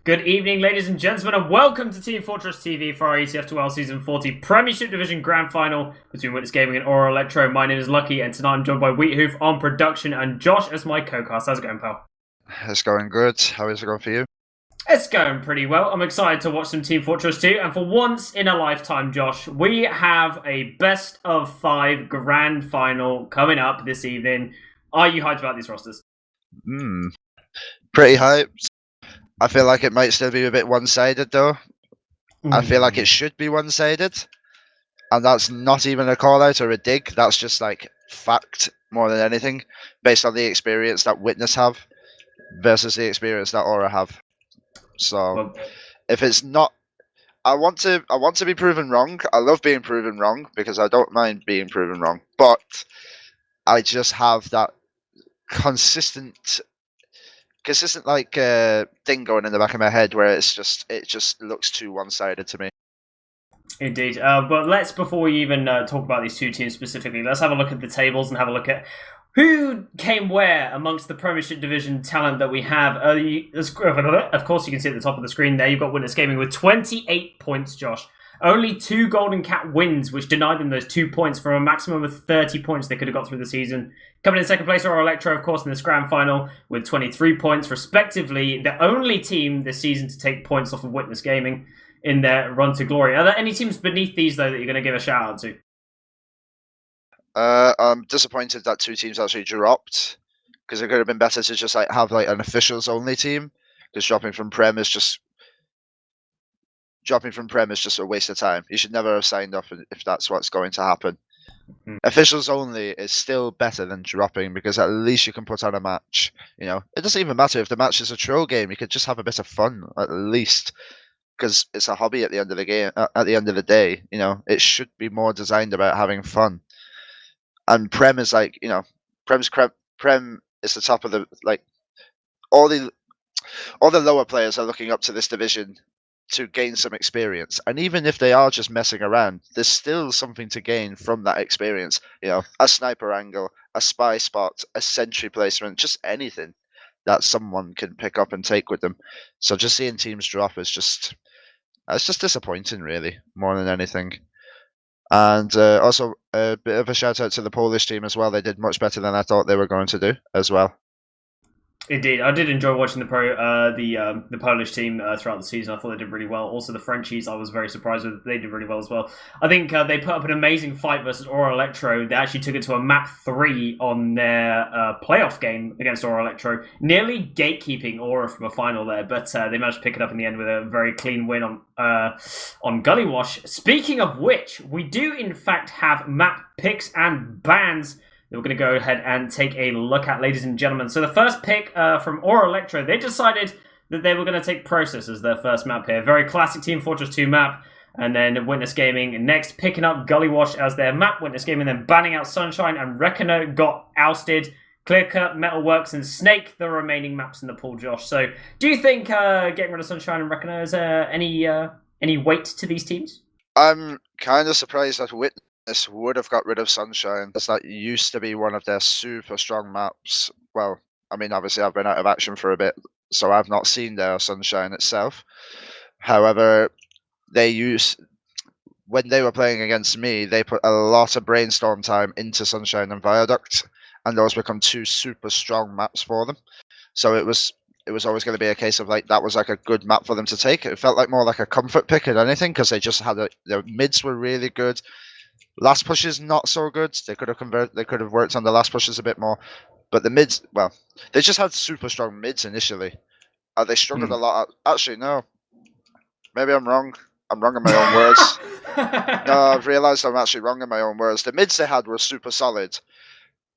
Good evening, ladies and gentlemen, and welcome to Team Fortress TV for our ETF2L Season 40 Premiership Division Grand Final between Witness Gaming and Elektro. My name is Lucky, and tonight I'm joined by Wheathoof on production and Josh as my co-cast. How's it going, pal? It's going good. How is it going for you? It's going pretty well. I'm excited to watch some Team Fortress 2, and for once in a lifetime, Josh, we have a best of 5 grand final coming up this evening. Are you hyped about these rosters? Pretty hyped. I feel like it might still be a bit one-sided though. I feel like it should be one-sided. And that's not even a call-out or a dig. That's just like fact more than anything, based on the experience that Witness have versus the experience that Aura have. So if it's not, I want to be proven wrong. I love being proven wrong because I don't mind being proven wrong. But I just have that consistent like thing going in the back of my head where it just looks too one-sided to me. Indeed. But before we even talk about these two teams specifically, let's have a look at the tables and have a look at who came where amongst the Premiership Division talent that we have. Of course, you can see at the top of the screen there, you've got Witness Gaming with 28 points, Josh. Only 2 Golden Cat wins, which denied them those 2 points from a maximum of 30 points they could have got through the season. Coming in second place are Elektro, of course, in this grand final with 23 points, respectively. The only team this season to take points off of Witness Gaming in their run to glory. Are there any teams beneath these, though, that you're going to give a shout out to? I'm disappointed that 2 teams actually dropped, because it could have been better to just have an officials only team, because dropping from Prem is just a waste of time. You should never have signed up if that's what's going to happen. Officials only is still better than dropping, because at least you can put on a match. You know, it doesn't even matter if the match is a troll game. You could just have a bit of fun at least, because it's a hobby at the end of the game. At the end of the day, you know, it should be more designed about having fun. And Prem is Prem is the top of the all the lower players are looking up to this division to gain some experience, and even if they are just messing around, there's still something to gain from that experience. You know, a sniper angle, a spy spot, a sentry placement, just anything that someone can pick up and take with them. So just seeing teams drop is just disappointing, really, more than anything. And also a bit of a shout out to the Polish team as well. They did much better than I thought they were going to do as well. Indeed, I did enjoy watching the Polish team throughout the season. I thought they did really well. Also, the Frenchies, I was very surprised with. They did really well as well. I think they put up an amazing fight versus Elektro. They actually took it to a map 3 on their playoff game against Elektro, nearly gatekeeping Aura from a final there, but they managed to pick it up in the end with a very clean win on Gully Wash. Speaking of which, we do in fact have map picks and bans that we're going to go ahead and take a look at, ladies and gentlemen. So the first pick from Elektro, they decided that they were going to take Process as their first map here. Very classic Team Fortress 2 map. And then Witness Gaming next, picking up Gully Wash as their map. Witness Gaming then banning out Sunshine, and Reckoner got ousted. Clearcut, Metalworks, and Snake, the remaining maps in the pool, Josh. So do you think getting rid of Sunshine and Reckoner is any weight to these teams? I'm kind of surprised that Witness would have got rid of Sunshine, as that used to be one of their super strong maps. Well, I mean, obviously I've been out of action for a bit, so I've not seen their Sunshine itself. However, when they were playing against me, they put a lot of brainstorm time into Sunshine and Viaduct, and those become 2 super strong maps for them. So it was always going to be a case of that was a good map for them to take. It felt more like a comfort pick than anything, because they just had their mids were really good. Last pushes not so good. They could have worked on the last pushes a bit more, but the mids, well, they just had super strong mids initially. They struggled a lot. Actually, no, maybe I'm wrong. I'm wrong in my own words. No, I've realised I'm actually wrong in my own words. The mids they had were super solid,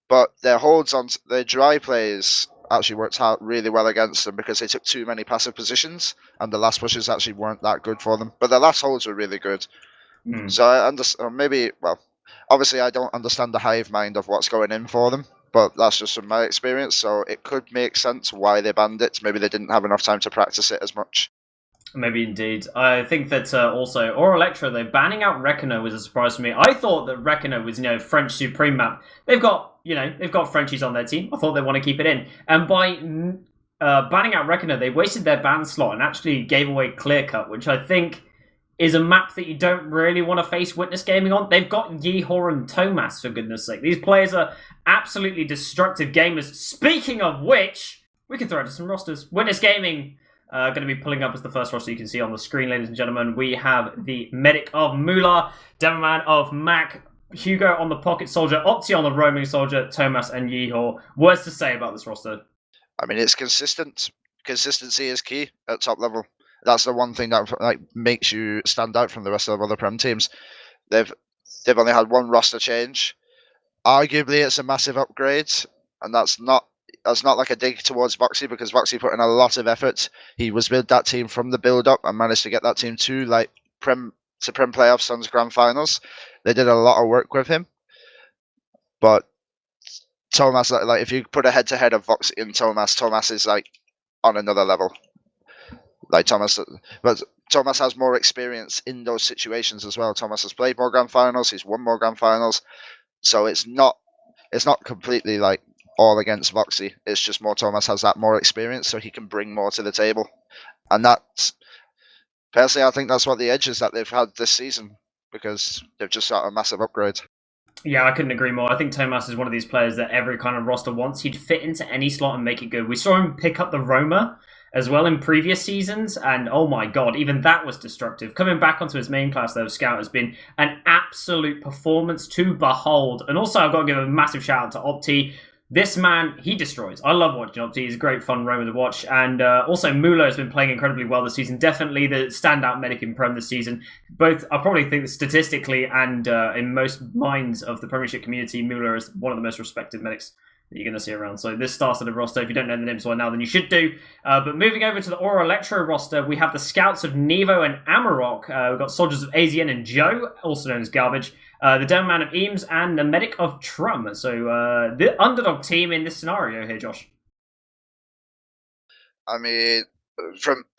but their holds on their dry plays actually worked out really well against them, because they took too many passive positions, and the last pushes actually weren't that good for them. But their last holds were really good. So I understand, obviously I don't understand the hive mind of what's going in for them, but that's just from my experience, so it could make sense why they banned it. Maybe they didn't have enough time to practice it as much. Maybe indeed. I think that also, Elektro, though, banning out Reckoner was a surprise to me. I thought that Reckoner was, French Supreme map. They've got Frenchies on their team. I thought they want to keep it in. And by banning out Reckoner, they wasted their ban slot and actually gave away Clear Cut, which I think is a map that you don't really want to face Witness Gaming on. They've got Yeehor and Tomas, for goodness sake. These players are absolutely destructive gamers. Speaking of which, we can throw into some rosters. Witness Gaming going to be pulling up as the first roster you can see on the screen, ladies and gentlemen. We have the Medic of Mula, Demoman of Mac, Hugo on the Pocket Soldier, Opti on the Roaming Soldier, Tomas and Yeehor. Words to say about this roster? I mean, it's consistent. Consistency is key at top level. That's the one thing that like makes you stand out from the rest of the other Prem teams. They've only had one roster change. Arguably, it's a massive upgrade, and that's not like a dig towards Voxy, because Voxy put in a lot of effort. He was with that team from the build up and managed to get that team to Prem playoffs, Suns grand finals. They did a lot of work with him, but Tomas, like if you put a head to head of Voxy and Tomas is like on another level. Like Tomas, but Tomas has more experience in those situations as well. Tomas has played more grand finals. He's won more grand finals. So it's not completely like all against Voxy. It's just more Tomas has that more experience, so he can bring more to the table. And that's personally, I think that's what the edge is that they've had this season, because they've just got a massive upgrade. Yeah, I couldn't agree more. I think Tomas is one of these players that every kind of roster wants. He'd fit into any slot and make it good. We saw him pick up the Roma as well in previous seasons, and oh my god, even that was destructive. Coming back onto his main class, though, Scout has been an absolute performance to behold. And also, I've got to give a massive shout out to Opti. This man, he destroys. I love watching Opti. He's a great fun roamer to watch. And also, Mula has been playing incredibly well this season. Definitely the standout medic in Prem this season. Both, I probably think that statistically and in most minds of the Premiership community, Mula is one of the most respected medics that you're going to see around. So this started the roster. If you don't know the names right now, then you should do. But moving over to the Aura Elektro roster, we have the Scouts of Nevo and Amarok. We've got Soldiers of AZN and Joe, also known as Garbage. The Down of Eames and the Medic of Trum. So the underdog team in this scenario here, Josh. I mean,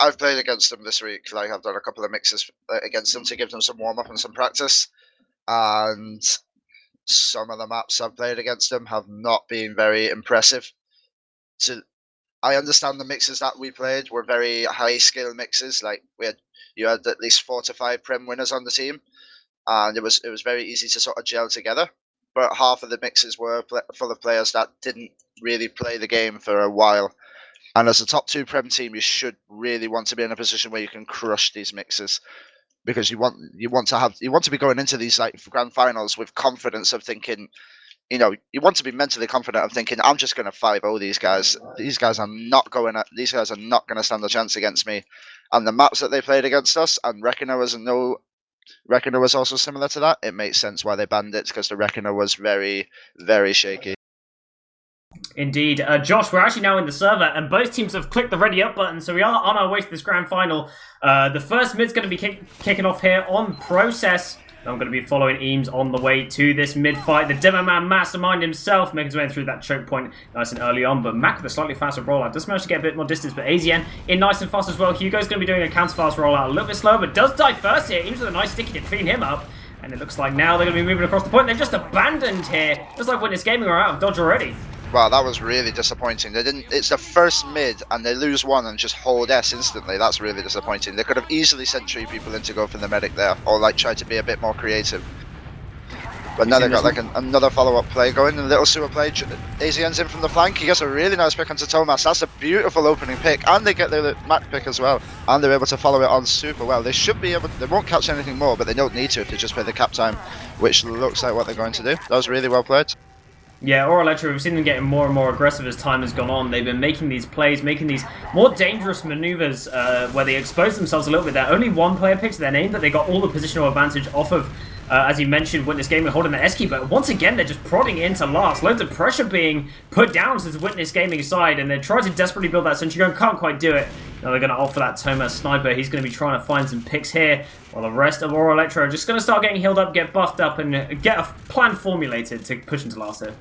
I've played against them this week. Like, I've done a couple of mixes against them to give them some warm up and some practice. And some of the maps I've played against them have not been very impressive. I understand the mixes that we played were very high skill mixes. Like you had at least 4 to 5 Prem winners on the team, and it was very easy to sort of gel together. But half of the mixes were full of players that didn't really play the game for a while. And as a top 2 Prem team, you should really want to be in a position where you can crush these mixes, because you want to be going into these like grand finals with confidence of thinking, you want to be mentally confident of thinking, I'm just going to 5-0 these guys. These guys are not going to stand a chance against me. And the maps that they played against us, and Reckoner was also similar to that. It makes sense why they banned it, because the Reckoner was very, very shaky. Indeed. Josh, we're actually now in the server, and both teams have clicked the ready up button, so we are on our way to this grand final. The first mid's going to be kicking off here on Process. I'm going to be following Eames on the way to this mid fight. The Demo Man Mastermind himself making his way through that choke point nice and early on, but Mac with a slightly faster rollout does manage to get a bit more distance, but AZN in nice and fast as well. Hugo's going to be doing a counter fast rollout a little bit slower, but does die first here. Eames with a nice sticky to clean him up. And it looks like now they're going to be moving across the point. They've just abandoned here. Just like Witness Gaming are out of dodge already. Wow, that was really disappointing. It's the first mid, and they lose one and just hold S instantly. That's really disappointing. They could have easily sent 3 people in to go for the medic there, or like try to be a bit more creative. But now they've got like another follow-up play going, a little sewer play. AZN's in from the flank. He gets a really nice pick onto Tomas. That's a beautiful opening pick, and they get the Mac pick as well. And they're able to follow it on super well. They should be able. They won't catch anything more, but they don't need to if they just play the cap time, which looks like what they're going to do. That was really well played. Yeah, Aura Elektro, we've seen them getting more and more aggressive as time has gone on. They've been making these plays, making these more dangerous maneuvers where they expose themselves a little bit. They're only 1 player picked to their name, but they got all the positional advantage off of, as you mentioned, Witness Gaming holding the S key. But once again, they're just prodding into last. Loads of pressure being put down to the Witness Gaming side, and they're trying to desperately build that sentry gun. Can't quite do it. Now they're going to offer that Tomas sniper. He's going to be trying to find some picks here, while the rest of Aura Elektro are just going to start getting healed up, get buffed up, and get a plan formulated to push into last here.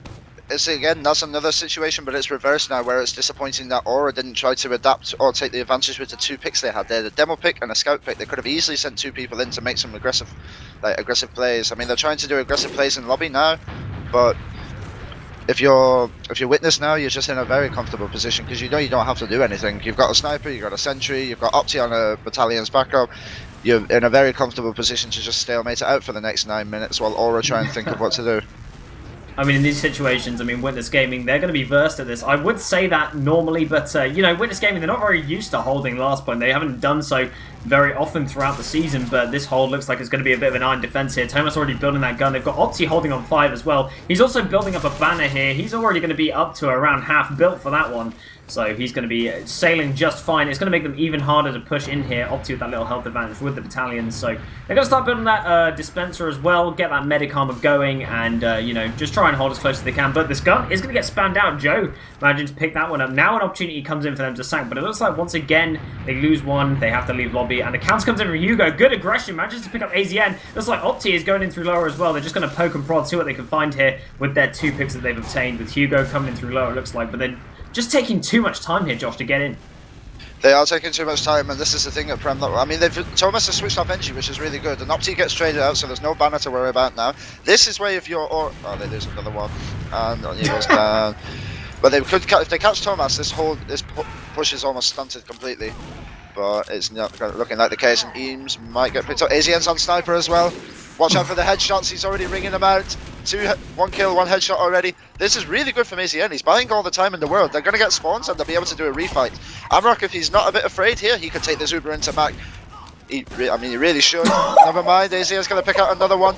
It's again, that's another situation, but it's reversed now, where it's disappointing that Aura didn't try to adapt or take the advantage with the 2 picks they had. They had a demo pick and a scout pick. They could have easily sent 2 people in to make some aggressive plays. I mean, they're trying to do aggressive plays in lobby now, but if you're Witness now, you're just in a very comfortable position because you know you don't have to do anything. You've got a sniper, you've got a sentry, you've got Opti on a battalion's backup. You're in a very comfortable position to just stalemate it out for the next 9 minutes while Aura try and think of what to do. I mean, in these situations, I mean, Witness Gaming, they're going to be versed at this. I would say that normally, but, you know, Witness Gaming, they're not very used to holding last point. They haven't done so very often throughout the season, but this hold looks like it's going to be a bit of an iron defense here. Thomas already building that gun. They've got Opti holding on 5 as well. He's also building up a banner here. He's already going to be up to around half built for that one. So he's going to be sailing just fine. It's going to make them even harder to push in here. Opti with that little health advantage with the battalions. So they're going to start building that dispenser as well, get that medic armor going, and, you know, just try and hold as close as they can. But this gun is going to get spammed out. Joe managing to pick that one up. Now an opportunity comes in for them to sank, but it looks like once again they lose one. They have to leave lobby, and the counter comes in from Hugo. Good aggression, manages to pick up AZN. Looks like Opti is going in through lower as well. They're just going to poke and prod, see what they can find here with their 2 picks that they've obtained. With Hugo coming in through lower, it looks like, but then just taking too much time here, Josh, to get in. They are taking too much time, and this is the thing at Prem. I mean, Thomas has switched off Engie, which is really good, and Opti gets traded out, so there's no banner to worry about now. This is where if you're... Oh, they lose another one, and he goes down. But they could, if they catch Thomas, this push is almost stunted completely. But it's not looking like the case, and Eames might get picked up. AZN's on sniper as well. Watch out for the headshots, he's already ringing them out. 1 kill, 1 headshot already. This is really good from AZN, he's buying all the time in the world. They're going to get spawns and they'll be able to do a refight. Amrock, if he's not a bit afraid here, he could take this Uber into Mac. He really should. Never mind, AZN's going to pick out another one.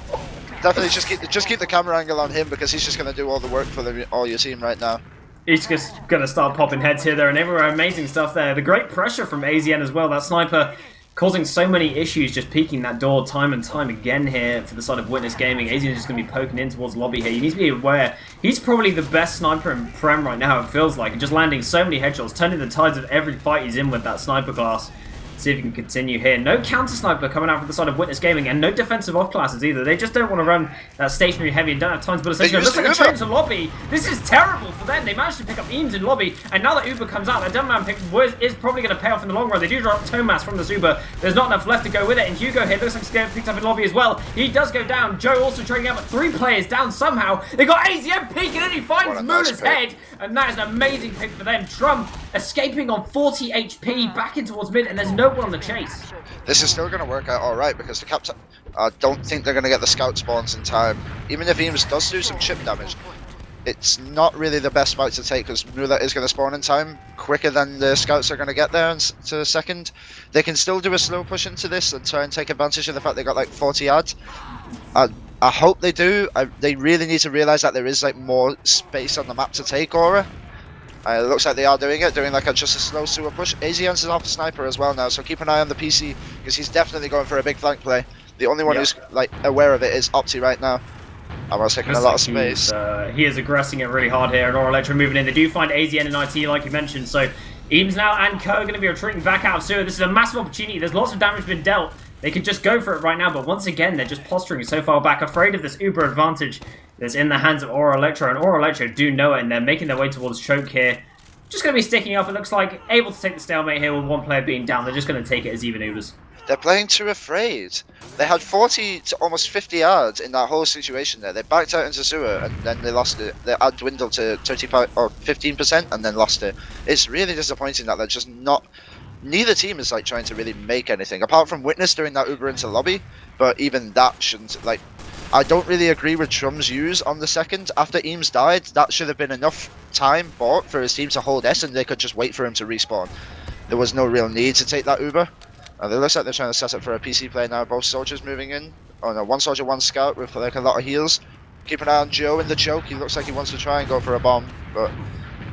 Definitely just keep the camera angle on him because he's just going to do all the work for all your team right now. He's just going to start popping heads here, there, and everywhere. Amazing stuff there. The great pressure from AZN as well. That sniper causing so many issues, just peeking that door time and time again here for the side of Witness Gaming. AZN is just going to be poking in towards lobby here. You need to be aware. He's probably the best sniper in Prem right now, it feels like. And just landing so many headshots, turning the tides of every fight he's in with that sniper class. See if he can continue here. No counter sniper coming out from the side of Witness Gaming, and no defensive off classes either. They just don't want to run that stationary heavy and don't have time to build a station. It looks like a change to lobby. This is terrible for them. They managed to pick up Eames in lobby, and now that Uber comes out, that Dumbman pick is probably going to pay off in the long run. They do drop Thomas from this Uber. There's not enough left to go with it, and Hugo here looks like he's getting picked up in lobby as well. He does go down. Joe also trading out, but 3 players down somehow. They got AZM peeking in. He finds Moona's head, and that is an amazing pick for them. Trump escaping on 40 HP back in towards mid, and there's no one on the chase. This is still going to work out alright because the captain... I don't think they're going to get the scout spawns in time. Even if Eames does do some chip damage, it's not really the best fight to take because Mula is going to spawn in time quicker than the scouts are going to get there to a second. They can still do a slow push into this and try and take advantage of the fact they got like 40 yards. I hope they do. They really need to realise that there is like more space on the map to take Aura. It looks like they are doing it, just a slow sewer push. AZN's off the sniper as well now, so keep an eye on the PC because he's definitely going for a big flank play. The only one who's like aware of it is Opti right now. I was taking a lot of space. He is aggressing it really hard here, and Elektro moving in. They do find AZN and IT, like you mentioned, so Eames now and Co are going to be retreating back out of sewer. This is a massive opportunity. There's lots of damage been dealt. They could just go for it right now, but once again, they're just posturing so far back, afraid of this uber advantage that's in the hands of Elektro, and Elektro do know it, and they're making their way towards choke here. Just going to be sticking up, it looks like, able to take the stalemate here with 1 player being down. They're just going to take it as even Ubers. They're playing too afraid. They had 40 to almost 50 yards in that whole situation there. They backed out into sewer and then they lost it. They had dwindled to 25 or 15% and then lost it. It's really disappointing that they're just not... Neither team is like trying to really make anything, apart from Witness doing that Uber into lobby, but even that shouldn't, like... I don't really agree with Trum's use on the second. After Eames died, that should have been enough time bought for his team to hold S and they could just wait for him to respawn. There was no real need to take that Uber. It looks like they're trying to set up for a PC play now. Both soldiers moving in. Oh no, 1 soldier, 1 scout with like a lot of heals. Keep an eye on Joe in the choke. He looks like he wants to try and go for a bomb, but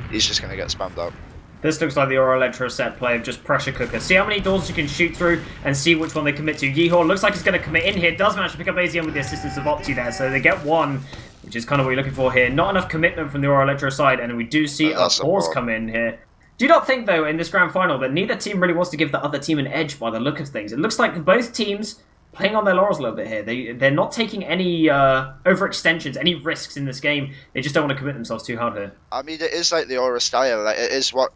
he's just going to get spammed out. This looks like the Elektro set play of just pressure cooker. See how many doors you can shoot through and see which one they commit to. Yeehor looks like he's going to commit in here. Does manage to pick up AZM with the assistance of Opti there. So they get 1, which is kind of what you're looking for here. Not enough commitment from the Elektro side. And we do see a pause come in here. Do you not think, though, in this grand final, that neither team really wants to give the other team an edge by the look of things? It looks like both teams playing on their laurels a little bit here. They're not taking any overextensions, any risks in this game. They just don't want to commit themselves too hard here. I mean, it is like the Aura style. Like, it is what...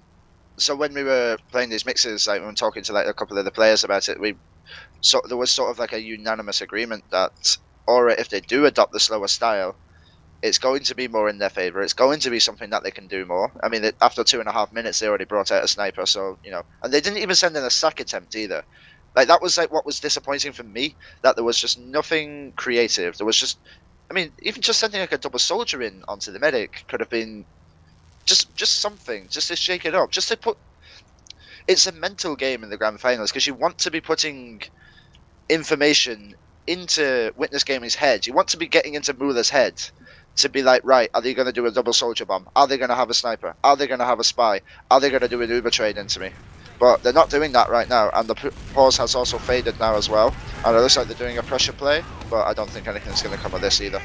So when we were playing these mixes, like when talking to like a couple of the players about it, there was sort of like a unanimous agreement that Aura, if they do adopt the slower style, it's going to be more in their favor. It's going to be something that they can do more. I mean, after 2.5 minutes, they already brought out a sniper, so and they didn't even send in a sack attempt either. Like, that was like what was disappointing for me, that there was just nothing creative. There was just, I mean, even just sending like a double soldier in onto the medic could have been just something, just to shake it up, just to put. It's a mental game in the grand finals because you want to be putting information into Witness Gaming's head. You want to be getting into Mueller's head to be like, right, are they going to do a double soldier bomb? Are they going to have a sniper? Are they going to have a spy? Are they going to do an Uber trade into me? But they're not doing that right now, and the pause has also faded now as well. And it looks like they're doing a pressure play, but I don't think anything's going to come of this either.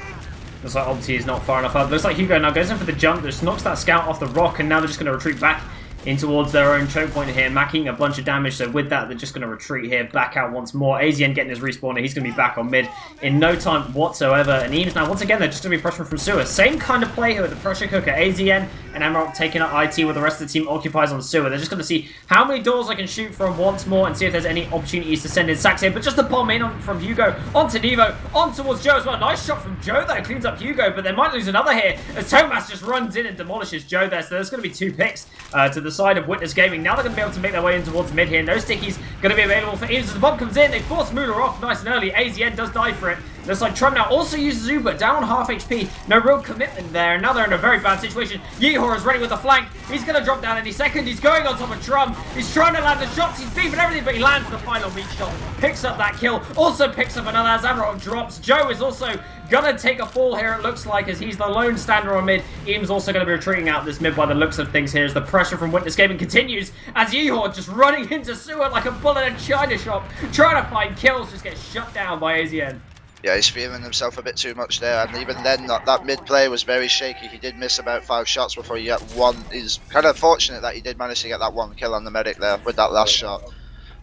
Looks like Opti is not far enough up. Looks like Hugo now goes in for the jump, just knocks that scout off the rock, and now they're just going to retreat back in towards their own choke point here, macking a bunch of damage. So with that, they're just going to retreat here, back out once more. AZN getting his respawner. He's going to be back on mid in no time whatsoever. And Eames now, once again, they're just going to be pressuring from sewer. Same kind of play here with the pressure cooker. AZN and Amarok taking up IT with the rest of the team occupies on sewer. They're just going to see how many doors I can shoot from once more and see if there's any opportunities to send in sacks here. But just a bomb in from Hugo onto Nevo, on towards Joe as well. Nice shot from Joe there, cleans up Hugo, but they might lose another here as Thomas just runs in and demolishes Joe there. So there's going to be 2 picks to the side of Witness Gaming. Now they're going to be able to make their way in towards mid here. No stickies going to be available for Eames as the bomb comes in. They force Mueller off nice and early. AZN does die for it. Looks like Trump now also uses Uber, down on half HP. No real commitment there. Now they're in a very bad situation. Yeehor is ready with the flank. He's going to drop down any second. He's going on top of Trump. He's trying to land the shots. He's beefing everything, but he lands the final weak shot. Picks up that kill. Also picks up another as Amarok drops. Joe is also going to take a fall here, it looks like, as he's the lone stander on mid. Eames also going to be retreating out this mid by the looks of things here as the pressure from Witness Gaming continues as Yeehor just running into sewer like a bull in a china shop, trying to find kills, just gets shut down by AZN. Yeah, he's feeling himself a bit too much there, and even then, that mid play was very shaky. He did miss about 5 shots before he got one. He's kind of fortunate that he did manage to get that 1 kill on the medic there with that last shot.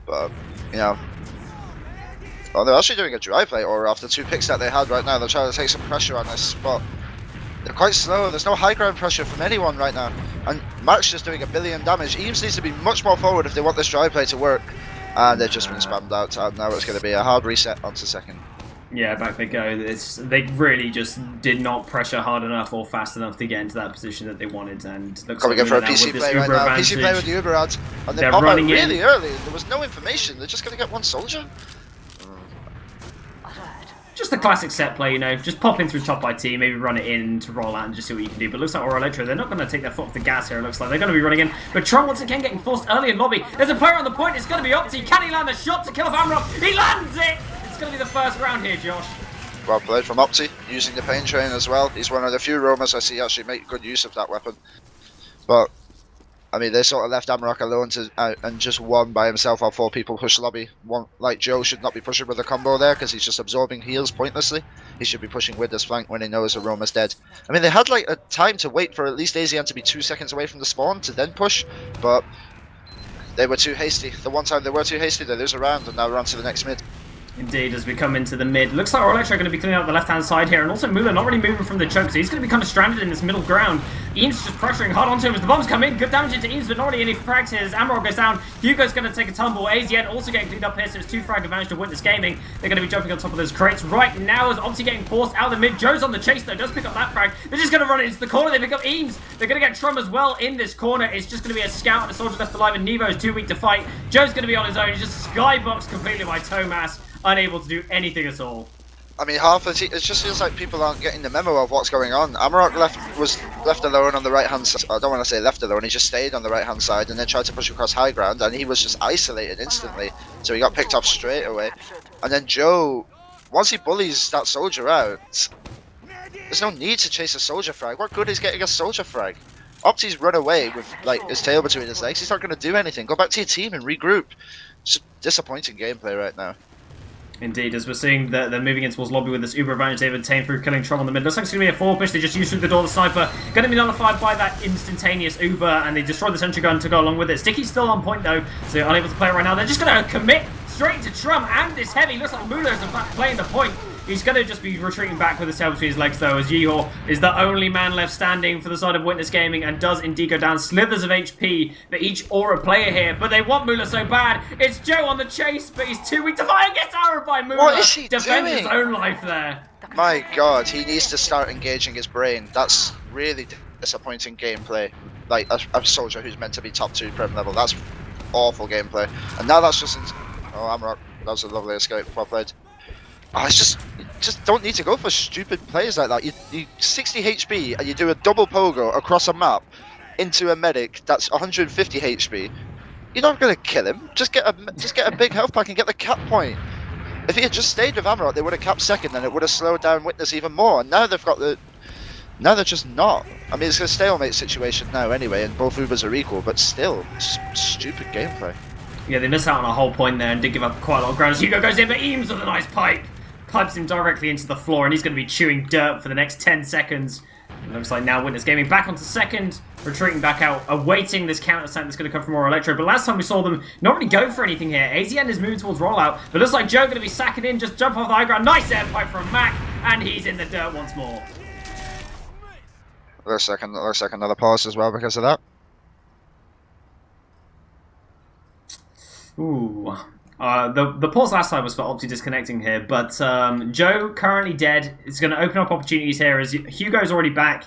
But, oh, they're actually doing a dry play, or after 2 picks that they had right now, they're trying to take some pressure on this spot. They're quite slow. There's no high ground pressure from anyone right now, and Max just doing 1 billion damage. Eames needs to be much more forward if they want this dry play to work, and they've just been spammed out. And now it's going to be a hard reset onto second. Yeah, back they go. They really just did not pressure hard enough or fast enough to get into that position that they wanted. And looks coming like in for a PC play right now. PC play with the Uber ads, and they pop out really early. There was no information. They're just going to get 1 soldier. Just the classic set play, just pop in through top IT, maybe run it in to roll out and just see what you can do. But it looks like Elektro, they're not going to take their foot off the gas here, it looks like. They're going to be running in. But Tron once again getting forced early in lobby. There's a player on the point, it's going to be Opti. Can he land a shot to kill off Amarok? He lands it! It's going to be the first round here, Josh. Well played from Opti, using the pain train as well. He's one of the few roamers I see actually make good use of that weapon. But, I mean, they sort of left Amarok alone and just won by himself while 4 people push lobby. One, like Joe should not be pushing with a combo there because he's just absorbing heals pointlessly. He should be pushing with his flank when he knows a roamer's dead. I mean, they had like a time to wait for at least AZN to be 2 seconds away from the spawn to then push, but they were too hasty. The one time they were too hasty, they lose a round, and now we're on to the next mid. Indeed, as we come into the mid. Looks like Elektro are going to be cleaning up the left-hand side here, and also Mueller not really moving from the choke, so he's going to be kind of stranded in this middle ground. Eames just pressuring hard onto him as the bombs come in. Good damage into Eames, but not really any frags here as Amarok goes down. Hugo's going to take a tumble. AZN also getting cleaned up here, so it's 2 frag advantage to Witness Gaming. They're going to be jumping on top of those crates right now as obviously getting forced out of the mid. Joe's on the chase though, does pick up that frag. They're just going to run it into the corner. They pick up Eames. They're going to get Trum as well in this corner. It's just going to be a scout and a soldier left alive, and Nevo is too weak to fight. Joe's going to be on his own. He's just skyboxed completely by Thomas. Unable to do anything at all. I mean, half the it just feels like people aren't getting the memo of what's going on. Amarok was left alone on the right hand side. I don't want to say left alone, he just stayed on the right hand side and then tried to push across high ground, and he was just isolated instantly, so he got picked off straight away. And then Joe, once he bullies that soldier out, there's no need to chase a soldier frag. What good is getting a soldier frag? Opti's run away with like his tail between his legs. He's not going to do anything. Go back to your team and regroup. It's just disappointing gameplay right now. Indeed, as we're seeing that they're moving in towards lobby with this Uber advantage they've obtained through killing Tron on the mid. Looks like it's going to be a forward push. They just used through the door the sniper. Going to be nullified by that instantaneous Uber, and they destroyed the sentry gun to go along with it. Sticky's still on point though, so they're unable to play it right now. They're just going to commit straight to Trum and this heavy. Looks like Mueller is in fact playing the point. He's going to just be retreating back with his tail between his legs, though, as Yeehor is the only man left standing for the side of Witness Gaming and does indeed go down. Slithers of HP for each Aura player here, but they want Mula so bad. It's Joe on the chase, but he's too weak to fire. Gets Aura by Mula. What is he Defends doing? his own life there. My god, he needs to start engaging his brain. That's really disappointing gameplay. Like, a soldier who's meant to be top 2 Prem level. That's awful gameplay. And now that's just... Oh, I'm rock. That was a lovely escape. Well played. Oh, it's just... You just don't need to go for stupid plays like that. You 60 HP and you do a double pogo across a map into a medic that's 150 HP. You're not going to kill him. Just get a big health pack and get the cap point. If he had just stayed with Amarok, they would have capped second, and it would have slowed down Witness even more. And now they've got the... Now they're just not. I mean, it's a stalemate situation now anyway, and both Ubers are equal, but still, stupid gameplay. Yeah, they missed out on a whole point there and did give up quite a lot of ground. Hugo goes in, but Eames with a nice pipe. Pipes him directly into the floor, and he's going to be chewing dirt for the next 10 seconds. It looks like now Witness Gaming back onto second, retreating back out, awaiting this counter-attack that's going to come from Elektro. But last time we saw them not really go for anything here. AZN is moving towards rollout, but looks like Joe going to be sacking in, just jump off the high ground. Nice air pipe from Mac, and he's in the dirt once more. Looks like another pause as well because of that. Ooh. The pause last time was for Opti disconnecting here, but Joe currently dead. It's going to open up opportunities here as Hugo's already back,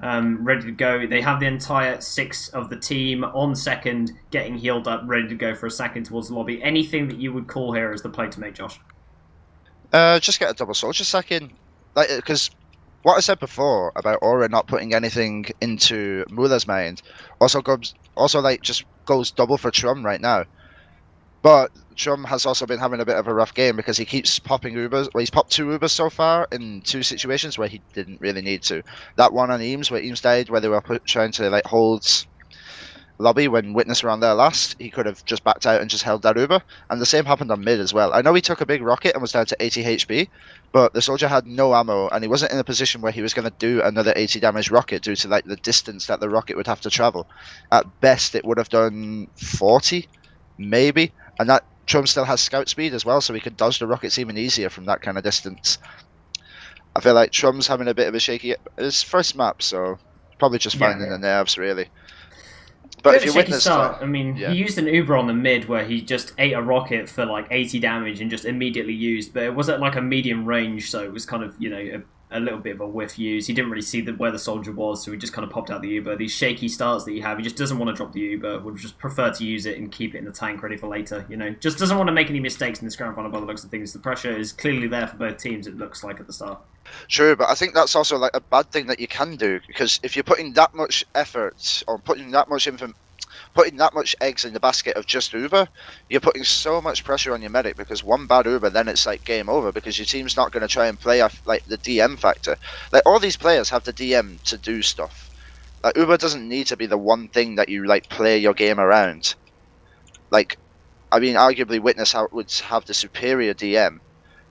ready to go. They have the entire 6 of the team on second, getting healed up, ready to go for a second towards the lobby. Anything that you would call here as the play to make, Josh? Just get a double soldier second, like, because what I said before about Aura not putting anything into Mula's mind also just goes double for Trum right now. But Trum has also been having a bit of a rough game because he keeps popping Ubers. Well, he's popped 2 Ubers so far in 2 situations where he didn't really need to. That one on Eames, where Eames died, where they were trying to like hold lobby when Witness were on there last, he could have just backed out and just held that Uber. And the same happened on mid as well. I know he took a big rocket and was down to 80 HP, but the soldier had no ammo and he wasn't in a position where he was going to do another 80 damage rocket due to like the distance that the rocket would have to travel. At best, it would have done 40, maybe. And that Trum still has scout speed as well, so he could dodge the rockets even easier from that kind of distance. I feel like Trum's having a bit of a shaky... His first map, so probably just finding the nerves, really. But if you Witness... Start. I mean, he used an Uber on the mid where he just ate a rocket for like 80 damage and just immediately used, but it was at like a medium range, so it was kind of, you know, a little bit of a whiff use. He didn't really see where the soldier was, so he just kind of popped out the Uber. These shaky starts that you have, he just doesn't want to drop the Uber, would just prefer to use it and keep it in the tank ready for later, you know. Just doesn't want to make any mistakes in this grand final by the looks of things. The pressure is clearly there for both teams, it looks like at the start. True, but I think that's also like a bad thing that you can do, because if you're putting that much effort or putting that much eggs in the basket of just Uber, you're putting so much pressure on your medic, because one bad Uber, then it's like game over, because your team's not going to try and play off like the DM factor. Like, all these players have the DM to do stuff. Like, Uber doesn't need to be the one thing that you like play your game around. Like, I mean, arguably Witness would have the superior DM,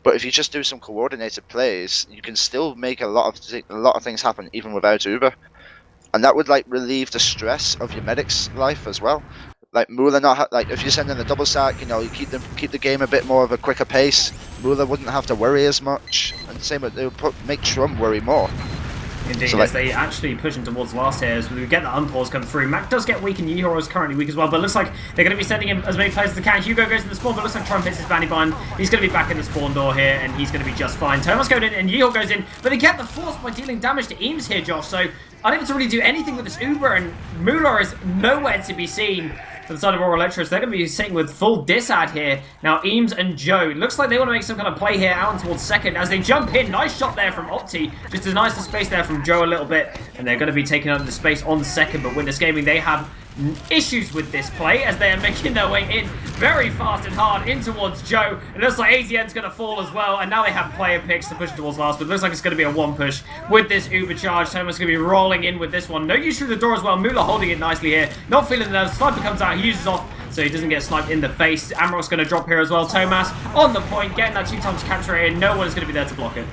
but if you just do some coordinated plays, you can still make a lot of things happen even without Uber. And that would like relieve the stress of your medic's life as well. Like Mula like if you send in a double stack, you know, you keep the game a bit more of a quicker pace. Mula wouldn't have to worry as much, and the same with they would make Trum worry more. Indeed, so, as they actually pushing towards last here, as we get the unpause come through. Mac does get weak, and Yeehor is currently weak as well, but it looks like they're going to be sending him as many players as they can. Hugo goes to the spawn, but looks like Trump hits his bandy bind. He's going to be back in the spawn door here, and he's going to be just fine. Thomas goes in, and Yeehor goes in, but they get the force by dealing damage to Eames here, Josh, so unable to really do anything with this Uber, and Mula is nowhere to be seen. For the side of Elektro, they're going to be sitting with full disad here. Now, Eames and Joe, looks like they want to make some kind of play here out towards second as they jump in. Nice shot there from Opti. Just denies the space there from Joe a little bit. And they're going to be taking up the space on second. But Witness Gaming, they have issues with this play as they are making their way in very fast and hard in towards Joe. It looks like AZN's going to fall as well. And now they have player picks to push towards last. But it looks like it's going to be a one push with this Uber charge. Thomas going to be rolling in with this one. No use through the door as well. Mula holding it nicely here. Not feeling the nerves. Sniper comes out. He uses off, so he doesn't get sniped in the face. Amarok's going to drop here as well. Thomas on the point, getting that 2 times capture rate, and no one is going to be there to block it.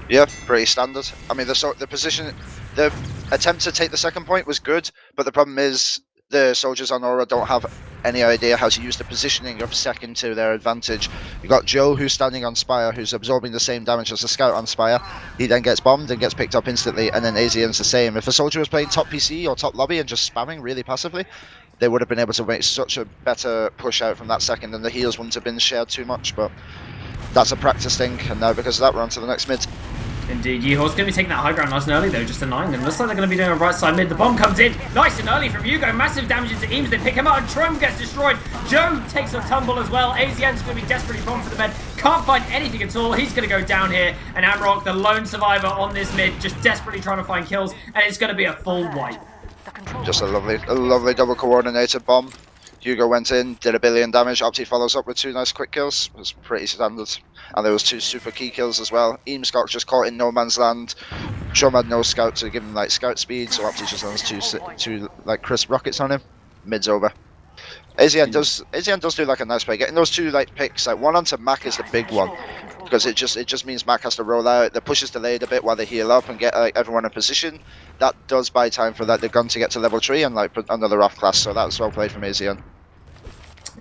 Yeah, pretty standard. I mean, the attempt to take the second point was good, but the problem is the soldiers on Aura don't have any idea how to use the positioning of second to their advantage. You got Joe, who's standing on Spire, who's absorbing the same damage as the scout on Spire. He then gets bombed and gets picked up instantly, and then AZN's the same. If a soldier was playing top PC or top lobby and just spamming really passively, they would have been able to make such a better push out from that second, and the heals wouldn't have been shared too much, but that's a practice thing, and now because of that, we're on to the next mid. Indeed, Yeehaw's going to be taking that high ground nice and early though, just denying them. Looks like they're going to be doing a right side mid. The bomb comes in nice and early from Hugo. Massive damage into Eames. They pick him up and Trem gets destroyed. Joe takes a tumble as well. AZN's going to be desperately bombed for the med. Can't find anything at all. He's going to go down here. And Amrock, the lone survivor on this mid, just desperately trying to find kills. And it's going to be a full wipe. Just a lovely double coordinated bomb. Hugo went in, did a billion damage. Opti follows up with 2 nice quick kills. It was pretty standard. And there was 2 super key kills as well. Eames got just caught in no man's land. Chum had no scout to give him like scout speed, so Opti just lands two like crisp rockets on him. Mid's over. AZN does do like a nice play. Getting those 2 like picks, like one onto Mac is the big one. Because it just means Mac has to roll out. The push is delayed a bit while they heal up and get everyone in position. That does buy time for the gun to get to level 3 and like another off class. So that's well played from AZN.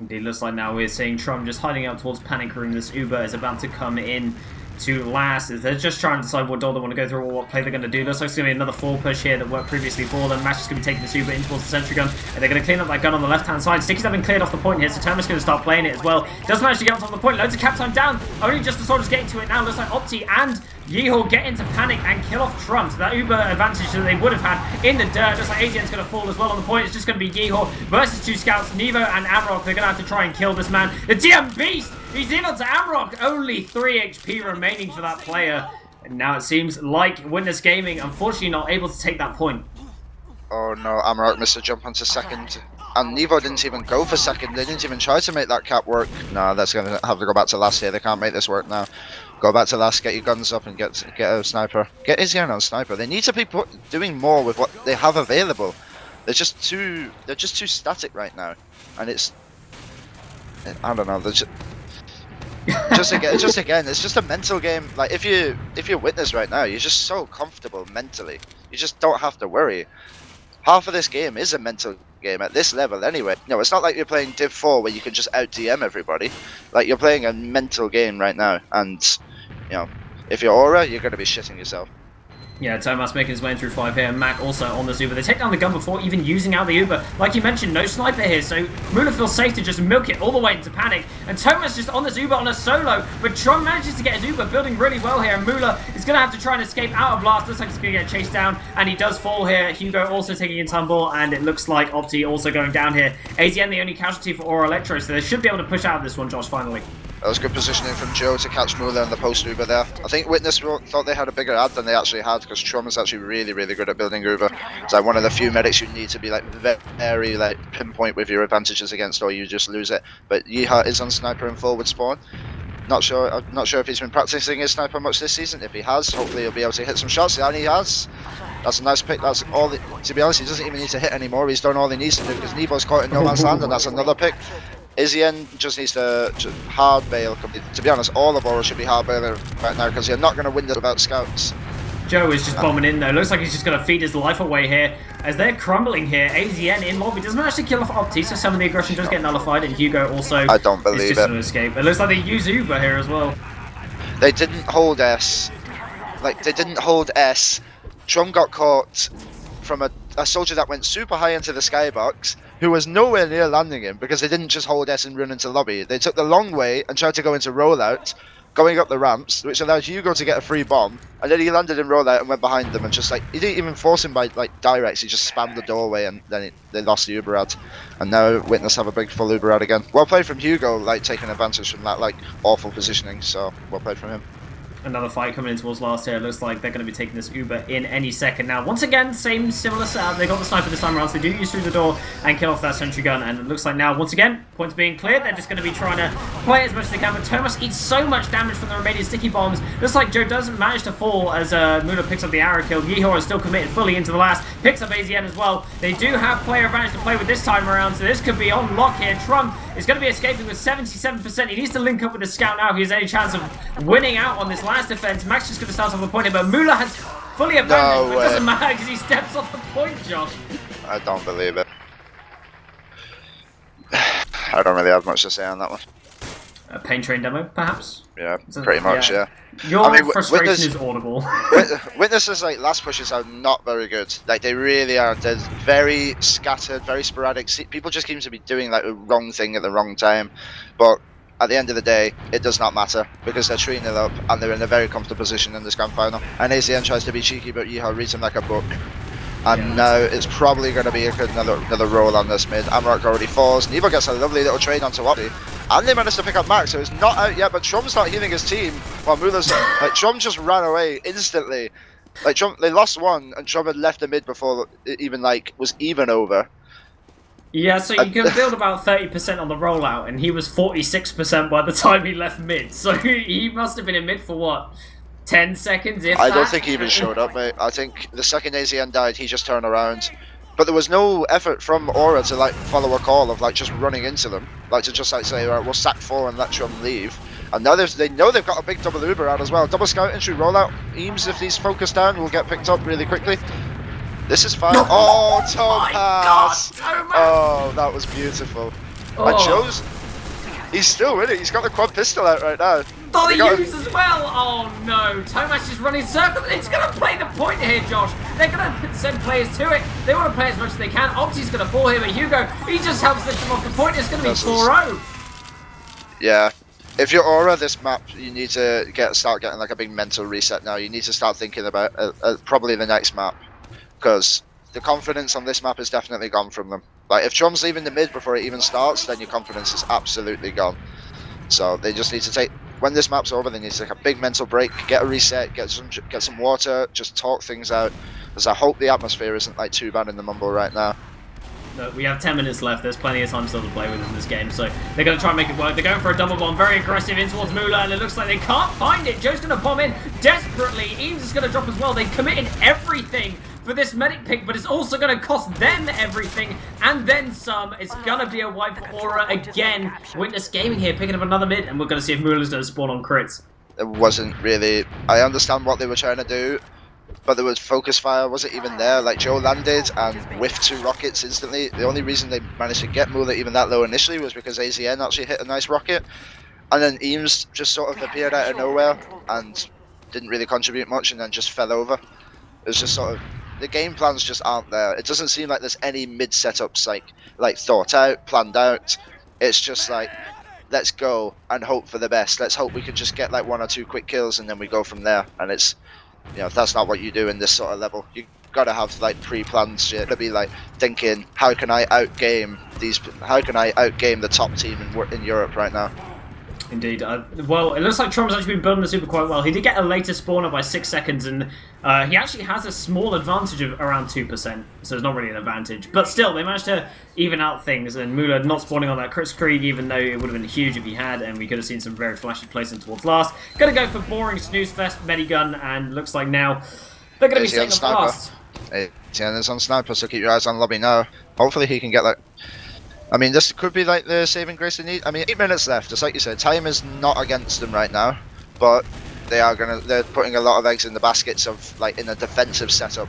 Indeed, looks like now we're seeing Trum just hiding out towards Panic Room. This Uber is about to come in to last. As they're just trying to decide what door they want to go through or what play they're going to do. Looks like it's going to be another 4 push here that worked previously for them. Mash is going to be taking this Uber in towards the sentry gun. And they're going to clean up that gun on the left-hand side. Sticky's having cleared off the point here, so Terma's going to start playing it as well. Does manage to get on top of the point. Loads of cap time down. Only just the soldiers getting to it now. Looks like Opti and Yeehaw get into Panic and kill off Trump. So that Uber advantage that they would have had in the dirt. Just like AZN's going to fall as well on the point. It's just going to be Yeehaw versus 2 scouts. Nevo and Amrock. They're going to have to try and kill this man. The TM Beast! He's in onto Amrock. Only 3 HP remaining for that player. And now it seems like Witness Gaming, unfortunately, not able to take that point. Oh no, Amrock missed a jump onto second. And Nevo didn't even go for second. They didn't even try to make that cap work. No, that's going to have to go back to last here. They can't make this work now. Go back to last, get your guns up and get a sniper. Get Izzy on sniper. They need to be doing more with what they have available. They're just too static right now. And it's, I don't know, they're just again, it's just a mental game. Like if you're Witness right now, you're just so comfortable mentally. You just don't have to worry. Half of this game is a mental game at this level anyway. No, it's not like you're playing Div 4 where you can just out DM everybody. Like you're playing a mental game right now, and you know, if you're Aura, you're going to be shitting yourself. Yeah, Tomas making his way in through 5 here. Mac also on this Uber. They take down the gun before even using out the Uber. Like you mentioned, no sniper here, so Mula feels safe to just milk it all the way into Panic. And Tomas just on this Uber on a solo, but Tron manages to get his Uber building really well here. And Mula is going to have to try and escape out of Blast. Looks like he's going to get chased down, and he does fall here. Hugo also taking a tumble, and it looks like Opti also going down here. AZN the only casualty for Aura Elektro, so they should be able to push out of this one, Josh, finally. That was good positioning from Joe to catch Mula in the post Uber there. I think Witness thought they had a bigger ad than they actually had, because Trum is actually really good at building Uber. It's like one of the few medics you need to be like very like pinpoint with your advantages against, or you just lose it. But Yeehaw is on sniper and forward spawn. I'm not sure if he's been practicing his sniper much this season. If he has, hopefully he'll be able to hit some shots. And he has. That's a nice pick. That's all. To be honest, he doesn't even need to hit anymore. He's done all he needs to do, because Nevo's caught in no man's land, and that's another pick. Izien just needs to hard bail. To be honest, all of Aura should be hard bailing right now, because you're not going to win this without scouts. Joe is just bombing in though. Looks like he's just going to feed his life away here as they're crumbling here. AZN in lobby does manage to kill off Opti, so some of the aggression does get nullified, and Hugo also I don't believe is just it. going to escape. It looks like they use Uber here as well. They didn't hold S. Like, they didn't hold S. Trum got caught from a soldier that went super high into the skybox, who was nowhere near landing him, because they didn't just hold S and run into lobby. They took the long way and tried to go into rollout, going up the ramps, which allowed Hugo to get a free bomb, and then he landed in rollout and went behind them, and just like, he didn't even force him by like directs, he just spammed the doorway, and then they lost the Uber ad. And now Witness have a big full Uber ad again. Well played from Hugo, like taking advantage from that like awful positioning, so well played from him. Another fight coming in towards last here. It looks like they're going to be taking this Uber in any second now. Once again, similar setup. They got the sniper this time around, so they do use through the door and kill off that sentry gun. And it looks like now, once again, points being cleared. They're just going to be trying to play as much as they can. But Thomas eats so much damage from the remaining sticky bombs. Looks like Joe doesn't manage to fall as Mula picks up the arrow kill. Yeehaw is still committed fully into the last. Picks up AZN as well. They do have player advantage to play with this time around, so this could be on lock here. Trump is going to be escaping with 77%. He needs to link up with the scout now if he has any chance of winning out on this last defense. Max just going to start off the point here, but Mula has fully abandoned, but it doesn't matter because he steps off the point, Josh. I don't believe it. I don't really have much to say on that one. A pain train demo, perhaps? Yeah, pretty much, yeah. Your I mean, frustration is audible. Witness's like last pushes are not very good. Like they really are. They're very scattered, very sporadic. People just seem to be doing like the wrong thing at the wrong time. But at the end of the day, it does not matter because they're 3-0 up and they're in a very comfortable position in this grand final. And AZN tries to be cheeky, but Yeehaw reads him like a book. And now it's probably going to be another roll on this mid. Amarok already falls. Nevo gets a lovely little trade onto Wadi. And they managed to pick up Max, so it's not out yet, but Trum's not healing his team. While Mula's like, Trum just ran away instantly. Like, Trum, they lost one, and Trum had left the mid before it even, like, was even over. Yeah, so you can build about 30% on the rollout, and he was 46% by the time he left mid. So he must have been in mid for what? 10 seconds, if I don't think he even showed up, mate. I think the second AZN died, he just turned around. But there was no effort from Aura to like follow a call of like just running into them, like to just like say, right, we'll sack 4 and let Trum leave. And now they know they've got a big double Uber out as well. Double scout entry rollout. Eames, if he's focused down, will get picked up really quickly. This is fine. Oh, Topaz! Oh, that was beautiful. Oh. And Joe's, he's still with it. He's got the quad pistol out right now. Oh, they use as well! Oh no, Tomas is running circles. It's going to play the point here, Josh. They're going to send players to it. They want to play as much as they can. Opti's going to fall here, but Hugo, he just helps lift them off the point. It's going to be 4-0. Yeah. If you're Aura this map, you need to start getting like a big mental reset now. You need to start thinking about probably the next map. Because the confidence on this map is definitely gone from them. Like, if Trum's leaving the mid before it even starts, then your confidence is absolutely gone. So they just need to take... When this map's over, they need to take a big mental break, get a reset, get some water, just talk things out. Because I hope the atmosphere isn't like too bad in the Mumble right now. No, we have 10 minutes left. There's plenty of time still to play with in this game, so they're going to try and make it work. They're going for a double bomb, very aggressive in towards Mula, and it looks like they can't find it. Joe's going to bomb in desperately. Eames is going to drop as well. They've committed everything for this medic pick, but it's also going to cost them everything, and then some. It's going to be a wipe for Aura again. Witness Gaming here, picking up another mid, and we're going to see if Mula's going to spawn on crits. It wasn't really... I understand what they were trying to do, but there was focus fire wasn't even there. Like, Joe landed and whiffed 2 rockets instantly. The only reason they managed to get Mula even that low initially was because AZN actually hit a nice rocket, and then Eames just sort of appeared out of nowhere and didn't really contribute much, and then just fell over. It was just sort of... The game plans just aren't there. It doesn't seem like there's any mid setups like thought out, planned out. It's just like, let's go and hope for the best. Let's hope we can just get like 1 or 2 quick kills and then we go from there. And it's, you know, that's not what you do in this sort of level. You gotta have like pre-planned shit. To be like thinking, how can I outgame these? How can I outgame the top team in Europe right now? Indeed. Well, it looks like Trum's actually been building the super quite well. He did get a later spawner by 6 seconds, and he actually has a small advantage of around 2%, so it's not really an advantage. But still, they managed to even out things, and Mula not spawning on that crit screen, even though it would have been huge if he had, and we could have seen some very flashy plays in towards last. Gonna go for boring snooze fest, Medigun, and looks like now they're gonna be setting up fast. Hey, there's on sniper, so keep your eyes on lobby now. Hopefully he can get like... I mean, this could be like the saving grace they need. I mean, 8 minutes left. Just like you said, time is not against them right now, but they're putting a lot of eggs in the baskets of like in a defensive setup.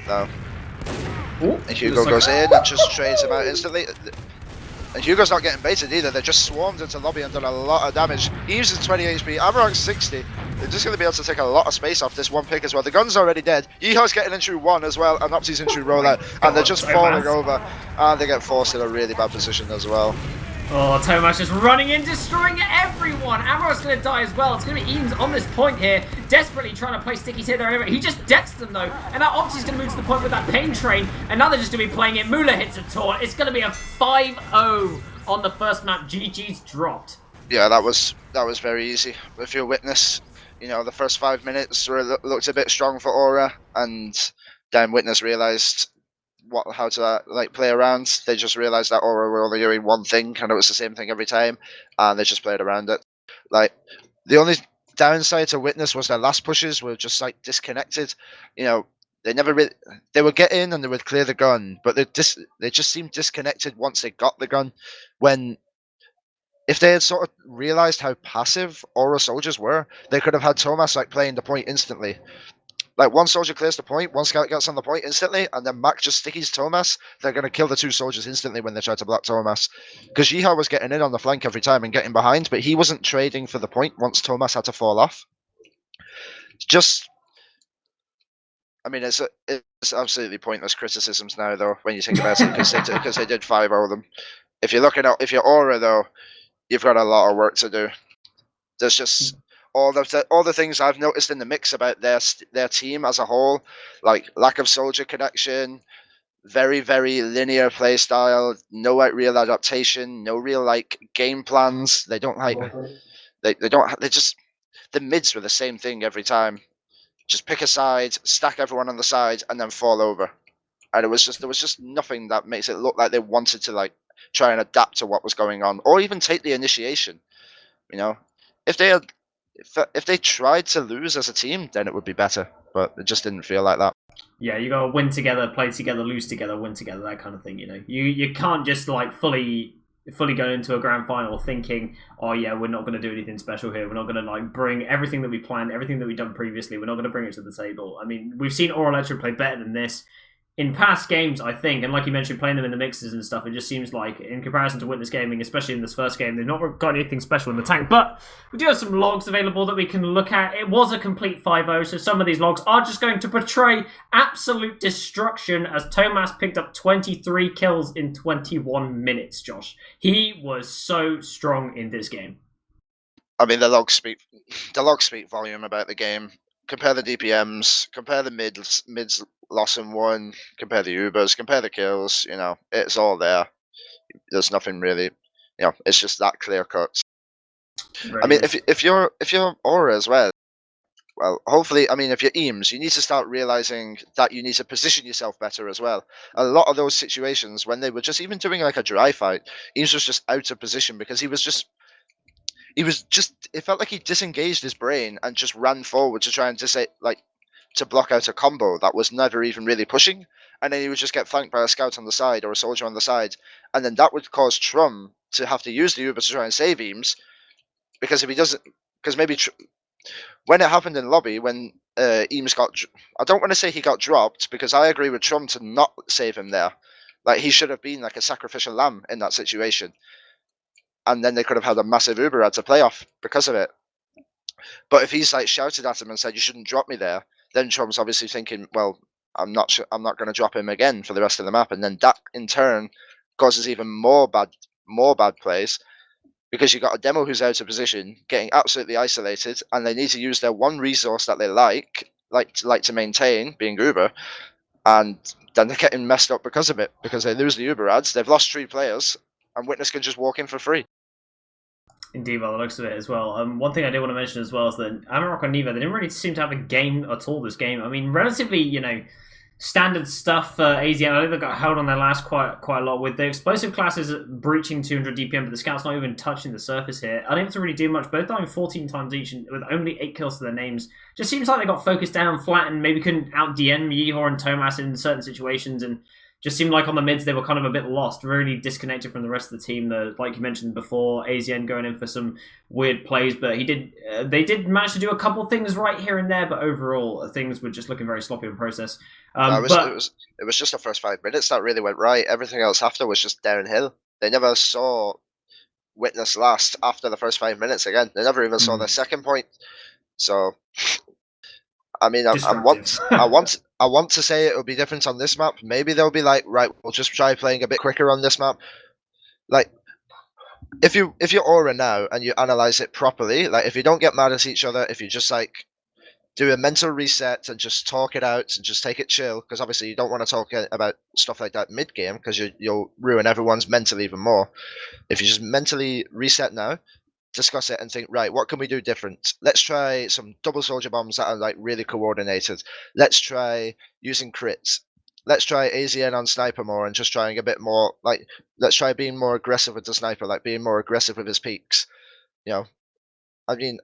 So, and Hugo goes in and just trades him out instantly. And Hugo's not getting baited either. They just swarmed into lobby and done a lot of damage. He uses 20 HP. Amarok's 60. They're just going to be able to take a lot of space off this one pick as well. The gun's already dead. Yeehao's getting into 1 as well, and Opti's into rollout. And they're just falling over. And they get forced in a really bad position as well. Oh, Tomas just running in, destroying everyone. Amarok's going to die as well. It's going to be Eames on this point here, desperately trying to play stickies here. There, he just decks them though, and now Opti's going to move to the point with that pain train, and now they're just going to be playing it. Mula hits a taunt. It's going to be a 5-0 on the first map. GG's dropped. Yeah, that was very easy. If you're Witness, you know, the first 5 minutes looked a bit strong for Aura, and then Witness realised how to like play around. They just realized that Aura were only doing one thing and it was the same thing every time, and they just played around it. Like, the only downside to Witness was their last pushes were just like disconnected. You know, they never really, they would get in and they would clear the gun, but they just seemed disconnected once they got the gun. When if they had sort of realized how passive Aura soldiers were, they could have had Tomas like playing the point instantly. Like one soldier clears the point, one scout gets on the point instantly, and then Mac just stickies Thomas. They're going to kill the two soldiers instantly when they try to block Thomas. Because Yiha was getting in on the flank every time and getting behind, but he wasn't trading for the point once Thomas had to fall off. Just, I mean, it's absolutely pointless criticisms now, though, when you think about it, because they did 5-0 them. If you're looking at, if you're Aura, though, you've got a lot of work to do. There's just all the things I've noticed in the mix about their team as a whole, like lack of soldier connection, very very linear play style, no like real adaptation, no real like game plans. They don't like they don't they just the mids were the same thing every time. Just pick a side, stack everyone on the side, and then fall over. And there was just nothing that makes it look like they wanted to like try and adapt to what was going on, or even take the initiation. You know, if they had, if they tried to lose as a team, then it would be better. But it just didn't feel like that. Yeah, you gotta win together, play together, lose together, win together, that kind of thing. You know, you can't just like fully go into a grand final thinking, oh yeah, we're not going to do anything special here. We're not going to like bring everything that we planned, everything that we've done previously. We're not going to bring it to the table. I mean, we've seen Elektro play better than this in past games, I think, and like you mentioned, playing them in the mixes and stuff, it just seems like, in comparison to Witness Gaming, especially in this first game, they've not got anything special in the tank. But we do have some logs available that we can look at. It was a complete 5-0, so some of these logs are just going to portray absolute destruction, as Tomas picked up 23 kills in 21 minutes, Josh. He was so strong in this game. I mean, the logs speak volume about the game. Compare the DPMs, compare the mids loss and won, compare the Ubers, compare the kills. You know, it's all there. There's nothing really. You know, it's just that clear cut. I mean, if you're Aura as well, hopefully, I mean, if you're Eames, you need to start realizing that you need to position yourself better as well. A lot of those situations when they were just even doing like a dry fight, Eames was just out of position because he was just, it felt like he disengaged his brain and just ran forward to try and to block out a combo that was never even really pushing, and then he would just get flanked by a scout on the side or a soldier on the side, and then that would cause Trum to have to use the Uber to try and save Eames, because if he doesn't, because maybe when it happened in lobby, when Eames got, I don't want to say he got dropped, because I agree with Trum to not save him there. Like, he should have been like a sacrificial lamb in that situation, and then they could have had a massive Uber ad to play off because of it. But if he's like shouted at him and said, "You shouldn't drop me there," then Trum's obviously thinking, "Well, I'm not going to drop him again for the rest of the map," and then that in turn causes even more bad plays, because you got a demo who's out of position, getting absolutely isolated, and they need to use their one resource that they like to maintain, being Uber, and then they're getting messed up because of it, because they lose the Uber ads. They've lost 3 players, and Witness can just walk in for free. Indeed, by the looks of it as well. One thing I did want to mention as well is that Amarok and Neva, they didn't really seem to have a game at all this game. I mean, relatively, standard stuff for AZN. I think they got held on their last quite a lot, with the explosive classes breaching 200 DPM, but the scouts not even touching the surface here. Unable to really do much, both dying 14 times each, and with only 8 kills to their names. Just seems like they got focused down flat and maybe couldn't out-DN Yeehor and Tomas in certain situations, and just seemed like on the mids they were kind of a bit lost, really disconnected from the rest of the team. Like you mentioned before, AZN going in for some weird plays, but they did manage to do a couple things right here and there, but overall things were just looking very sloppy in process. It was just the first 5 minutes that really went right. Everything else after was just downhill. They never saw Witness last after the first 5 minutes again. They never even saw their second point. So, I mean, I want to say it will be different on this map. Maybe they'll be like, right, we'll just try playing a bit quicker on this map. Like, if you're Aura now and you analyze it properly, like if you don't get mad at each other, if you just like do a mental reset and just talk it out and just take it chill, because obviously you don't want to talk about stuff like that mid game, because you'll ruin everyone's mental even more. If you just mentally reset now, discuss it and think, right, what can we do different? Let's try some double soldier bombs that are like really coordinated. Let's try using crits. Let's try AZN on sniper more and just trying a bit more, like, let's try being more aggressive with the sniper, like being more aggressive with his peaks. I mean,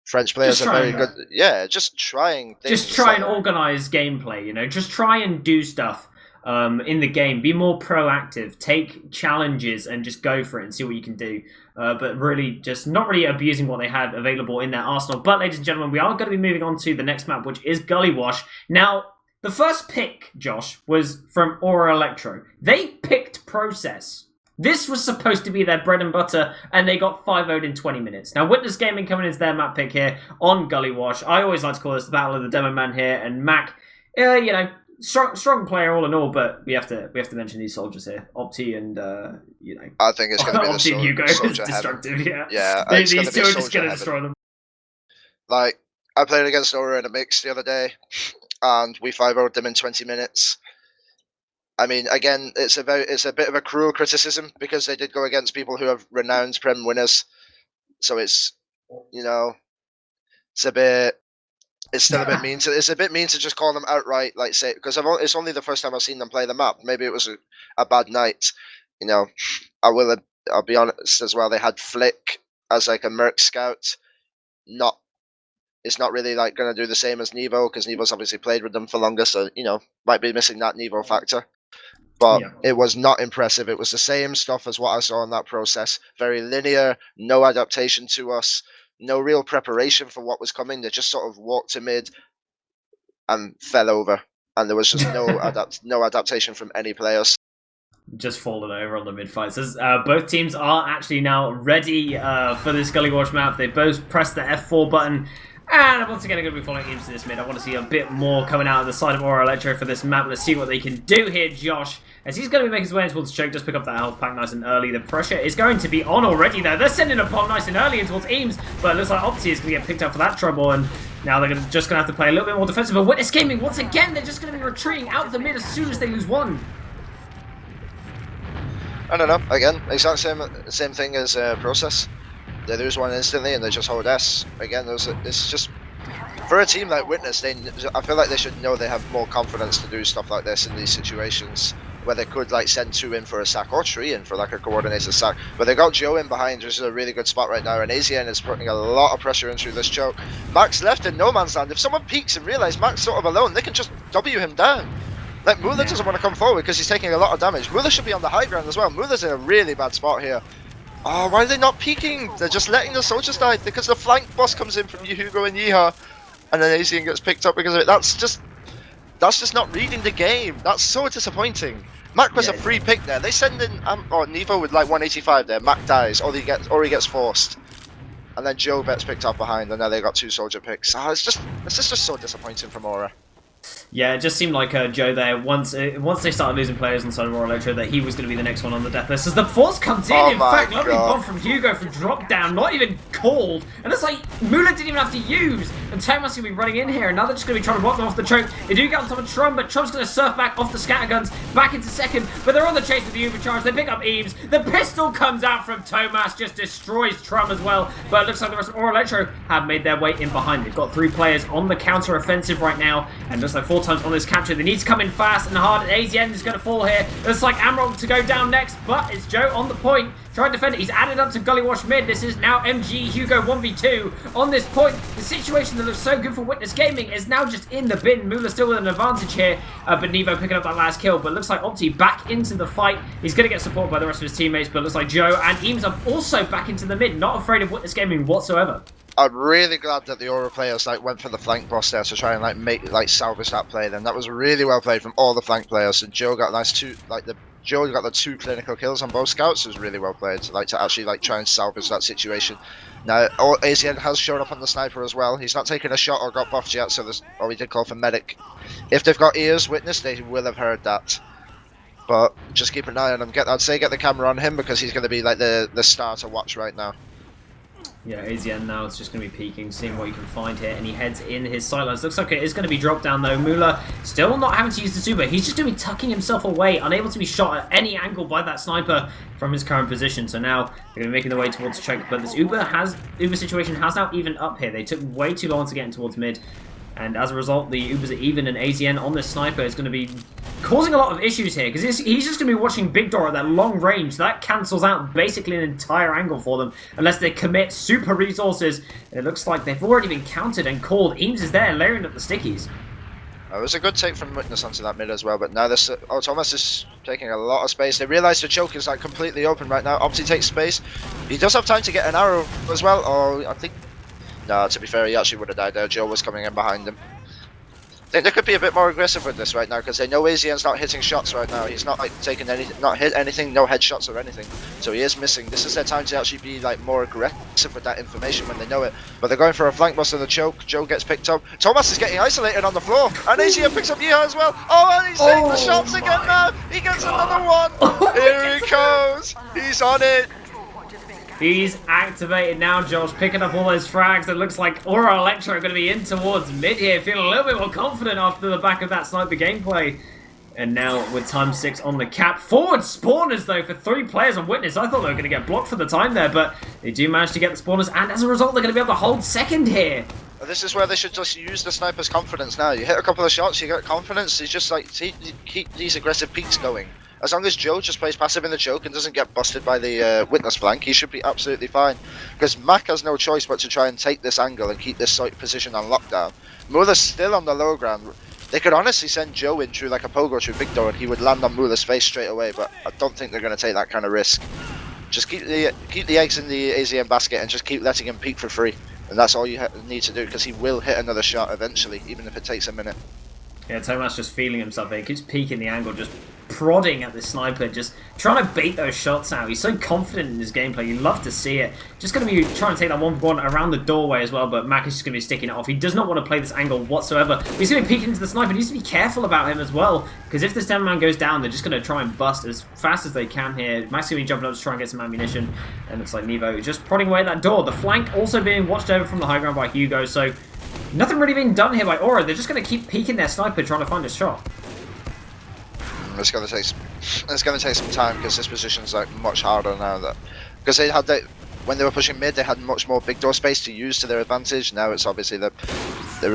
French players are very good. Yeah, just trying things. Just try and organize gameplay, just try and do stuff. in the game. Be more proactive. Take challenges and just go for it and see what you can do. But really, just not really abusing what they had available in their arsenal. But ladies and gentlemen, we are going to be moving on to the next map, which is Gully Wash. Now, the first pick, Josh, was from Elektro. They picked Process. This was supposed to be their bread and butter, and they got 5-0'd in 20 minutes. Now, Witness Gaming coming into their map pick here on Gully Wash. I always like to call this the Battle of the Demo Man here, and Mac, strong player all in all, but we have to mention these soldiers here, Opti and I think it's going to be Opti and Hugo is soldier destructive. heaven. Yeah, It's these going to two be are just going to destroy them. Like, I played against Aura in a mix the other day, and we 5-0'd them in 20 minutes. I mean, again, it's a bit of a cruel criticism because they did go against people who have renowned Prem winners. So it's it's still a bit mean to just call them outright, like say, because it's only the first time I've seen them play the map. Maybe it was a bad night. I'll be honest as well. They had Flick as like a Merc scout. It's not really like going to do the same as Nevo because Nevo's obviously played with them for longer, so might be missing that Nevo factor. But It was not impressive. It was the same stuff as what I saw in that Process. Very linear, no adaptation to us, no real preparation for what was coming. They just sort of walked to mid and fell over, and there was just no adaptation from any players. Just fallen over on the mid fights. Both teams are actually now ready for this Gully Wash map. They both pressed the F4 button. And once again, I'm going to be following into this mid. I want to see a bit more coming out of the side of Elektro for this map. Let's see what they can do here, Josh. As he's going to be making his way towards Choke, just pick up that health pack nice and early. The pressure is going to be on already, though. They're sending a bomb nice and early in towards Eames, but it looks like Opti is going to get picked up for that trouble, and now they're just going to have to play a little bit more defensive. But Witness Gaming, once again, they're just going to be retreating out of the mid as soon as they lose one. I don't know. Again, exact same thing as Process. They lose one instantly and they just hold S. Again, it's just for a team like Witness. I feel like they should know they have more confidence to do stuff like this in these situations where they could like send 2 in for a sack or 3 in for like a coordinated sack. But they got Joe in behind, which is a really good spot right now, and AZN is putting a lot of pressure in through this choke. Max left in no man's land. If someone peeks and realize Max sort of alone, they can just W him down. Like, Muller doesn't want to come forward because he's taking a lot of damage. Muller should be on the high ground as well. Muller's in a really bad spot here. Oh, why are they not peeking? They're just letting the soldiers die because the flank boss comes in from Hugo and Yeehaw, and then AZN gets picked up because of it. That's just not reading the game. That's so disappointing. Mac was a free pick there. They send in Nevo with like 185 there. Mac dies, or he gets forced, and then Joe gets picked up behind, and now they got 2 soldier picks. It's just so disappointing from Aura. Yeah, it just seemed like Joe there, once they started losing players inside of Elektro, that he was going to be the next one on the death list. As the force comes in fact, lovely bomb from Hugo for drop down, not even called. And it's like, Muller didn't even have to use. And Thomas going to be running in here, and now they're just going to be trying to block them off the choke. They do get on top of Trum, but Trum's going to surf back off the scatterguns, back into second. But they're on the chase with the overcharge. They pick up Eames. The pistol comes out from Thomas, just destroys Trum as well. But it looks like the rest of Elektro have made their way in behind. They've got 3 players on the counter offensive right now, and looks like 4 times on this capture. They need to come in fast and hard. AZN is going to fall here. Looks like Amrock to go down next, but it's Joe on the point. Trying to defend it. He's added up to Gully Wash mid. This is now MG Hugo 1v2 on this point. The situation that looks so good for Witness Gaming is now just in the bin. Muller still with an advantage here, but Nevo picking up that last kill. But looks like Opti back into the fight. He's going to get support by the rest of his teammates, but looks like Joe and Eames are also back into the mid. Not afraid of Witness Gaming whatsoever. I'm really glad that the Aura players went for the flank boss there to try and salvage that play. Then that was really well played from all the flank players. And Joe got Joe got the 2 clinical kills on both scouts. It was really well played to actually try and salvage that situation. Now AZN has shown up on the sniper as well. He's not taken a shot or got buffed yet, so we did call for medic. If they've got ears, Witness, they will have heard that. But just keep an eye on him. Get the camera on him because he's going to be like the star to watch right now. Yeah, AZN now is just going to be peeking, seeing what he can find here, and he heads in his sightlines. Looks like it is going to be dropped down, though. Muller still not having to use the super. He's just going to be tucking himself away, unable to be shot at any angle by that sniper from his current position. So now they're going to be making their way towards choke, but this Uber situation has now evened up here. They took way too long to get in towards mid, and as a result, the Ubers are even, and AZN on this sniper is going to be causing a lot of issues here, because he's just going to be watching Big Door at that long range. That cancels out basically an entire angle for them, unless they commit super resources. And it looks like they've already been counted and called. Eames is there, layering up the stickies. It was a good take from Witness onto that mid as well, but now this Thomas is taking a lot of space. They realise the choke is like completely open right now. Opti takes space. He does have time to get an arrow as well, or I think... No, to be fair, he actually would have died there. Joe was coming in behind him. I think they could be a bit more aggressive with this right now because they know AZN's not hitting shots right now. He's not like taking not hit anything, no headshots or anything. So he is missing. This is their time to actually be like more aggressive with that information when they know it. But they're going for a flank bust and the choke. Joe gets picked up. Thomas is getting isolated on the floor, and AZN picks up Yeehaw as well. Oh, and he's taking the shots again now. He gets another one. Here he goes. He's on it. He's activated now, Josh, picking up all those frags. It looks like Aura Elektro are going to be in towards mid here, feeling a little bit more confident after the back of that sniper gameplay. And now with time 6 on the cap. Forward spawners, though, for 3 players on Witness. I thought they were going to get blocked for the time there, but they do manage to get the spawners, and as a result, they're going to be able to hold second here. This is where they should just use the sniper's confidence now. You hit a couple of shots, you get confidence, you just like keep these aggressive peaks going. As long as Joe just plays passive in the choke and doesn't get busted by the Witness flank, he should be absolutely fine. Because Mac has no choice but to try and take this angle and keep this site position on lockdown. Mula's still on the low ground. They could honestly send Joe in through like a pogo through big door and he would land on Mula's face straight away, but I don't think they're going to take that kind of risk. Just keep the eggs in the AZM basket and just keep letting him peek for free. And that's all you need to do, because he will hit another shot eventually, even if it takes a minute. Yeah, Tomas just feeling himself there. He keeps peeking the angle, just prodding at the sniper, just trying to bait those shots out. He's so confident in his gameplay. You love to see it. Just going to be trying to take that 1v1 around the doorway as well, but Mac is just going to be sticking it off. He does not want to play this angle whatsoever. He's going to be peeking into the sniper. He needs to be careful about him as well, because if this 10-man goes down, they're just going to try and bust as fast as they can here. Mac's going to be jumping up to try and get some ammunition, and it's like Nevo just prodding away at that door. The flank also being watched over from the high ground by Hugo, so nothing really being done here by Aura. They're just going to keep peeking their sniper, trying to find a shot. It's going to take some time, because this position's like much harder now. Because they had when they were pushing mid, they had much more big door space to use to their advantage. Now it's obviously the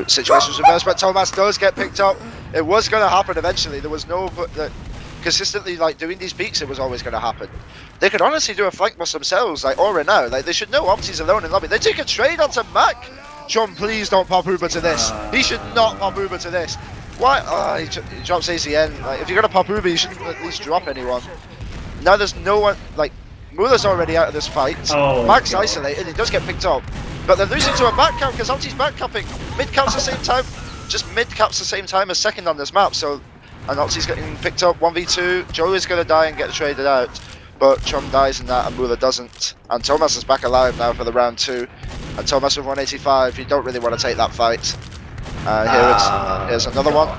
situation's reversed, but Thomas does get picked up. It was going to happen eventually. There was no consistently like doing these peaks. It was always going to happen. They could honestly do a flank bust themselves, like Aura now. Like they should know Opti's alone in lobby. They take a trade onto Mac. John, please don't pop Uber to this. He should not pop Uber to this. Why? Oh, he drops AZN. Like, if you're gonna pop Uber, you shouldn't at least drop anyone. Now there's no one. Like Mula's already out of this fight. Oh, Mac's isolated. He does get picked up, but they're losing to a back cap because Opti's back capping. Mid caps the same time. Just mid caps the same time as second on this map. So, and Opti's getting picked up 1v2. Joe is gonna die and get traded out, but Chum dies in that, and Mula doesn't. And Thomas is back alive now for the round 2. And Thomas with 185. You don't really want to take that fight. Here's another one.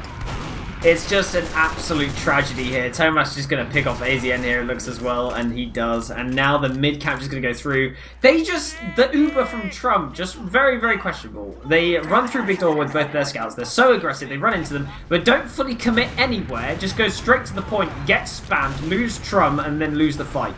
It's just an absolute tragedy here. Tomas just going to pick off AZN here, it looks as well, and he does. And now the mid camp is going to go through. The Uber from Trump, just very, very questionable. They run through big door with both their scouts. They're so aggressive, they run into them, but don't fully commit anywhere. Just go straight to the point, get spammed, lose Trump, and then lose the fight.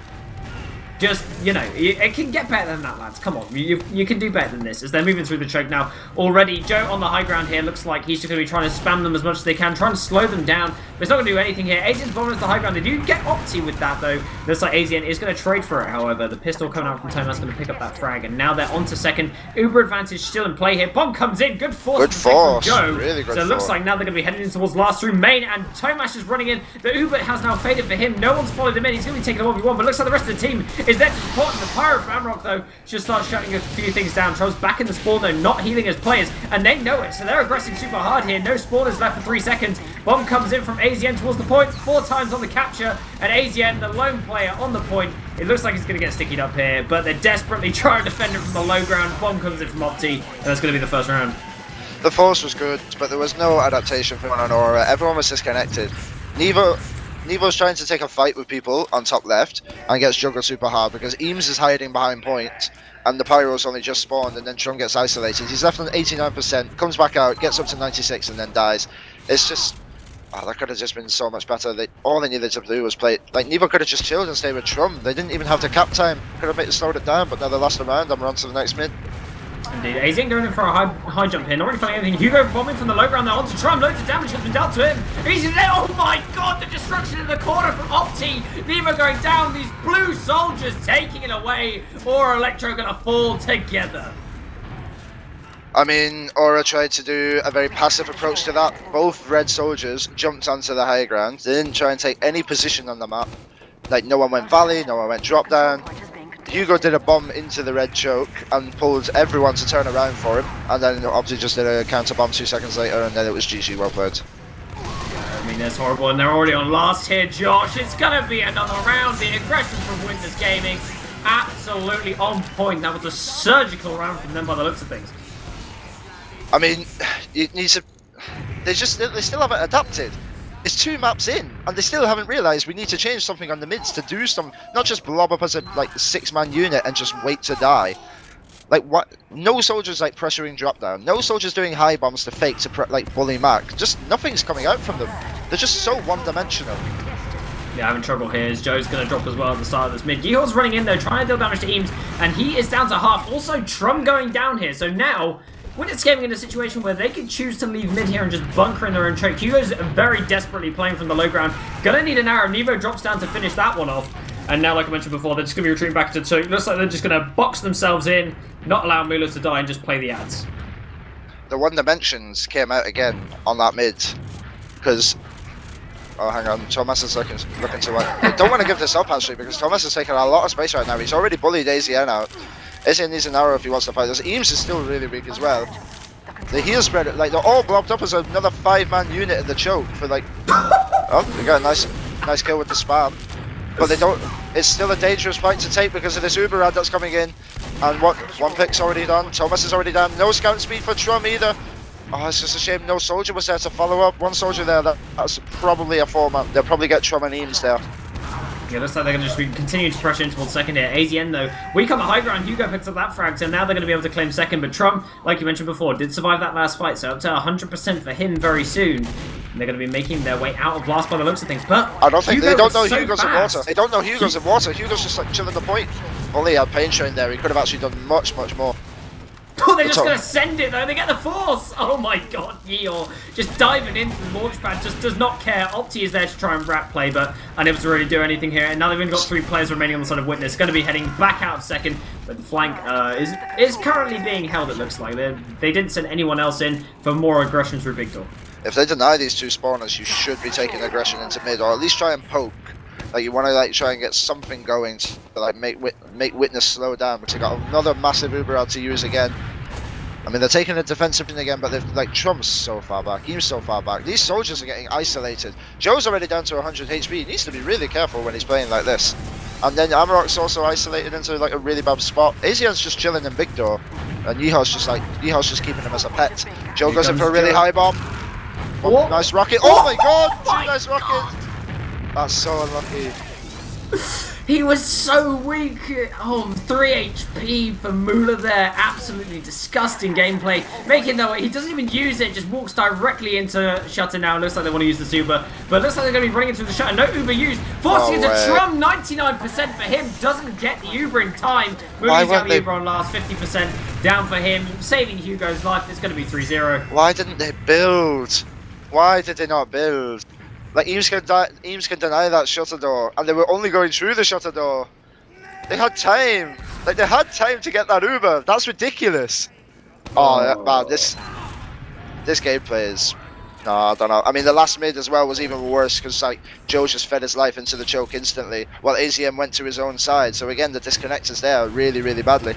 Just, you know, it can get better than that, lads. Come on, you can do better than this. As they're moving through the choke now already. Joe on the high ground here looks like he's just going to be trying to spam them as much as they can, trying to slow them down. But it's not going to do anything here. AZN's bombing the high ground. They do get Opti with that, though. Looks like AZN is going to trade for it, however. The pistol coming out from Tomas going to pick up that frag. And now they're on to second. Uber advantage still in play here. Bomb comes in. Good force from Joe. Really good so it looks like now they're going to be heading in towards last room main. And Tomas is running in. The Uber has now faded for him. No one's followed him in. He's going to be taking a 1v1. But it looks like the rest of the team is there to support him. Pyro from Amrock, though, just starts shutting a few things down. Trolls back in the spawn, though, not healing his players, and they know it, so they're aggressing super hard here. No spawners left for 3 seconds. Bomb comes in from AZN towards the point, 4 times on the capture, and AZN, the lone player on the point. It looks like he's going to get stickied up here, but they're desperately trying to defend it from the low ground. Bomb comes in from Opti, and that's going to be the first round. The force was good, but there was no adaptation from Aura. Everyone was disconnected. Nevo's trying to take a fight with people on top left and gets juggled super hard because Eames is hiding behind point and the Pyro's only just spawned, and then Chum gets isolated. He's left on 89%, comes back out, gets up to 96 and then dies. It's just... Oh, that could have just been so much better. All they needed to do was play... Like, Nevo could have just chilled and stayed with Trum. They didn't even have the cap time. Could have slowed it down, but now they lost the round and we're on to the next mid. Indeed, AZN going in for a high jump here, not really finding anything. Hugo bombing from the low ground there onto Trump. Loads of damage has been dealt to him. He's in there. Oh my god, the destruction in the corner from Opti. Nevo going down. These blue soldiers taking it away. Or Elektro going to fall together. I mean, Aura tried to do a very passive approach to that. Both red soldiers jumped onto the high ground. They didn't try and take any position on the map. Like, no one went valley, no one went drop down. Hugo did a bomb into the red choke and pulled everyone to turn around for him. And then obviously just did a counter bomb 2 seconds later, and then it was GG, well played. I mean, that's horrible, and they're already on last here, Josh. It's gonna be another round. The aggression from Witness Gaming, absolutely on point. That was a surgical round from them by the looks of things. I mean, you need to. They still haven't adapted. It's 2 maps in, and they still haven't realised we need to change something on the mids to do some, not just blob up as a like 6-man unit and just wait to die. Like what? No soldiers like pressuring drop down. No soldiers doing high bombs to fake to like bully Mac. Just nothing's coming out from them. They're just so one-dimensional. Yeah, having trouble here as Joe's going to drop as well at the start of this mid. Yeehaw's running in though, trying to deal damage to Eames, and he is down to half. Also, Trum going down here, so now Witness Gaming in a situation where they could choose to leave mid here and just bunker in their own choke. Hugo's very desperately playing from the low ground. Gonna need an arrow. Nevo drops down to finish that one off. And now, like I mentioned before, they're just going to be retreating back to 2. Looks like they're just going to box themselves in, not allow Mula to die, and just play the ads. The one dimensions came out again on that mid. Because... Oh, hang on. Thomas is looking to... I don't want to give this up, actually, because Thomas is taking a lot of space right now. He's already bullied AZN out. AZN needs an arrow if he wants to fight us. Eames is still really weak as well. The heal spread, like, they're all blocked up as another 5-man unit in the choke for, like... Oh, we got a nice kill with the spam. But they don't... It's still a dangerous fight to take because of this Uber ad that's coming in. And one pick's already done. Thomas is already down. No scout speed for Trum either. Oh, it's just a shame no soldier was there to follow up. One soldier there, that's probably a 4-man. They'll probably get Trum and Eames there. Yeah, looks like they're going to just be continuing to pressure in towards second here. AZN, though, weak on the high ground. Hugo picks up that frag, so now they're going to be able to claim second. But Trum, like you mentioned before, did survive that last fight, so up to 100% for him very soon. And they're going to be making their way out of last by the looks of things. But I don't think Hugo they don't know so Hugo's fast. in water. They don't know Hugo's in water. Hugo's just like chilling the point. Only had pain train there. He could have actually done much more. Oh, they're just going to send it, though. They get the force. Oh, my God. Yeehaw just diving into the launch pad. Just does not care. Opti is there to try and wrap play, but unable to really do anything here. And now they've only got 3 players remaining on the side of Witness. Going to be heading back out of second. But the flank is currently being held, it looks like. They didn't send anyone else in for more aggression through Big Door. If they deny these 2 spawners, you should be taking aggression into mid, or at least try and poke. Like, you want to like try and get something going to like make Witness slow down, because they got another massive Uber out to use again. I mean, they're taking a defensive thing again, but they've like Trump's so far back, Eames so far back. These soldiers are getting isolated. Joe's already down to 100 HP. He needs to be really careful when he's playing like this. And then Amarok's also isolated into like a really bad spot. AZN's just chilling in Big Door, and Yeehaw's just keeping him as a pet. Joe goes in for a really high bomb. Oh, nice rocket. Oh my God! 2 nice rockets. That's so unlucky. He was so weak. Oh, 3 HP for Mula there. Absolutely disgusting gameplay. Making their way. He doesn't even use it. Just walks directly into Shutter now. Looks like they want to use the Uber. But looks like they're going to be running into the Shutter. No Uber used. Forcing into Trum. 99% for him. Doesn't get the Uber in time. Moving down the Uber on last. 50% down for him. Saving Hugo's life. It's going to be 3-0. Why didn't they build? Why did they not build? Like, Eames can deny that shutter door, and they were only going through the shutter door. They had time. Like, they had time to get that Uber. That's ridiculous. Oh, man, this gameplay is... No, I don't know. I mean, the last mid as well was even worse, because, like, Joe just fed his life into the choke instantly, while AZM went to his own side. So, again, the disconnect is there really, really badly.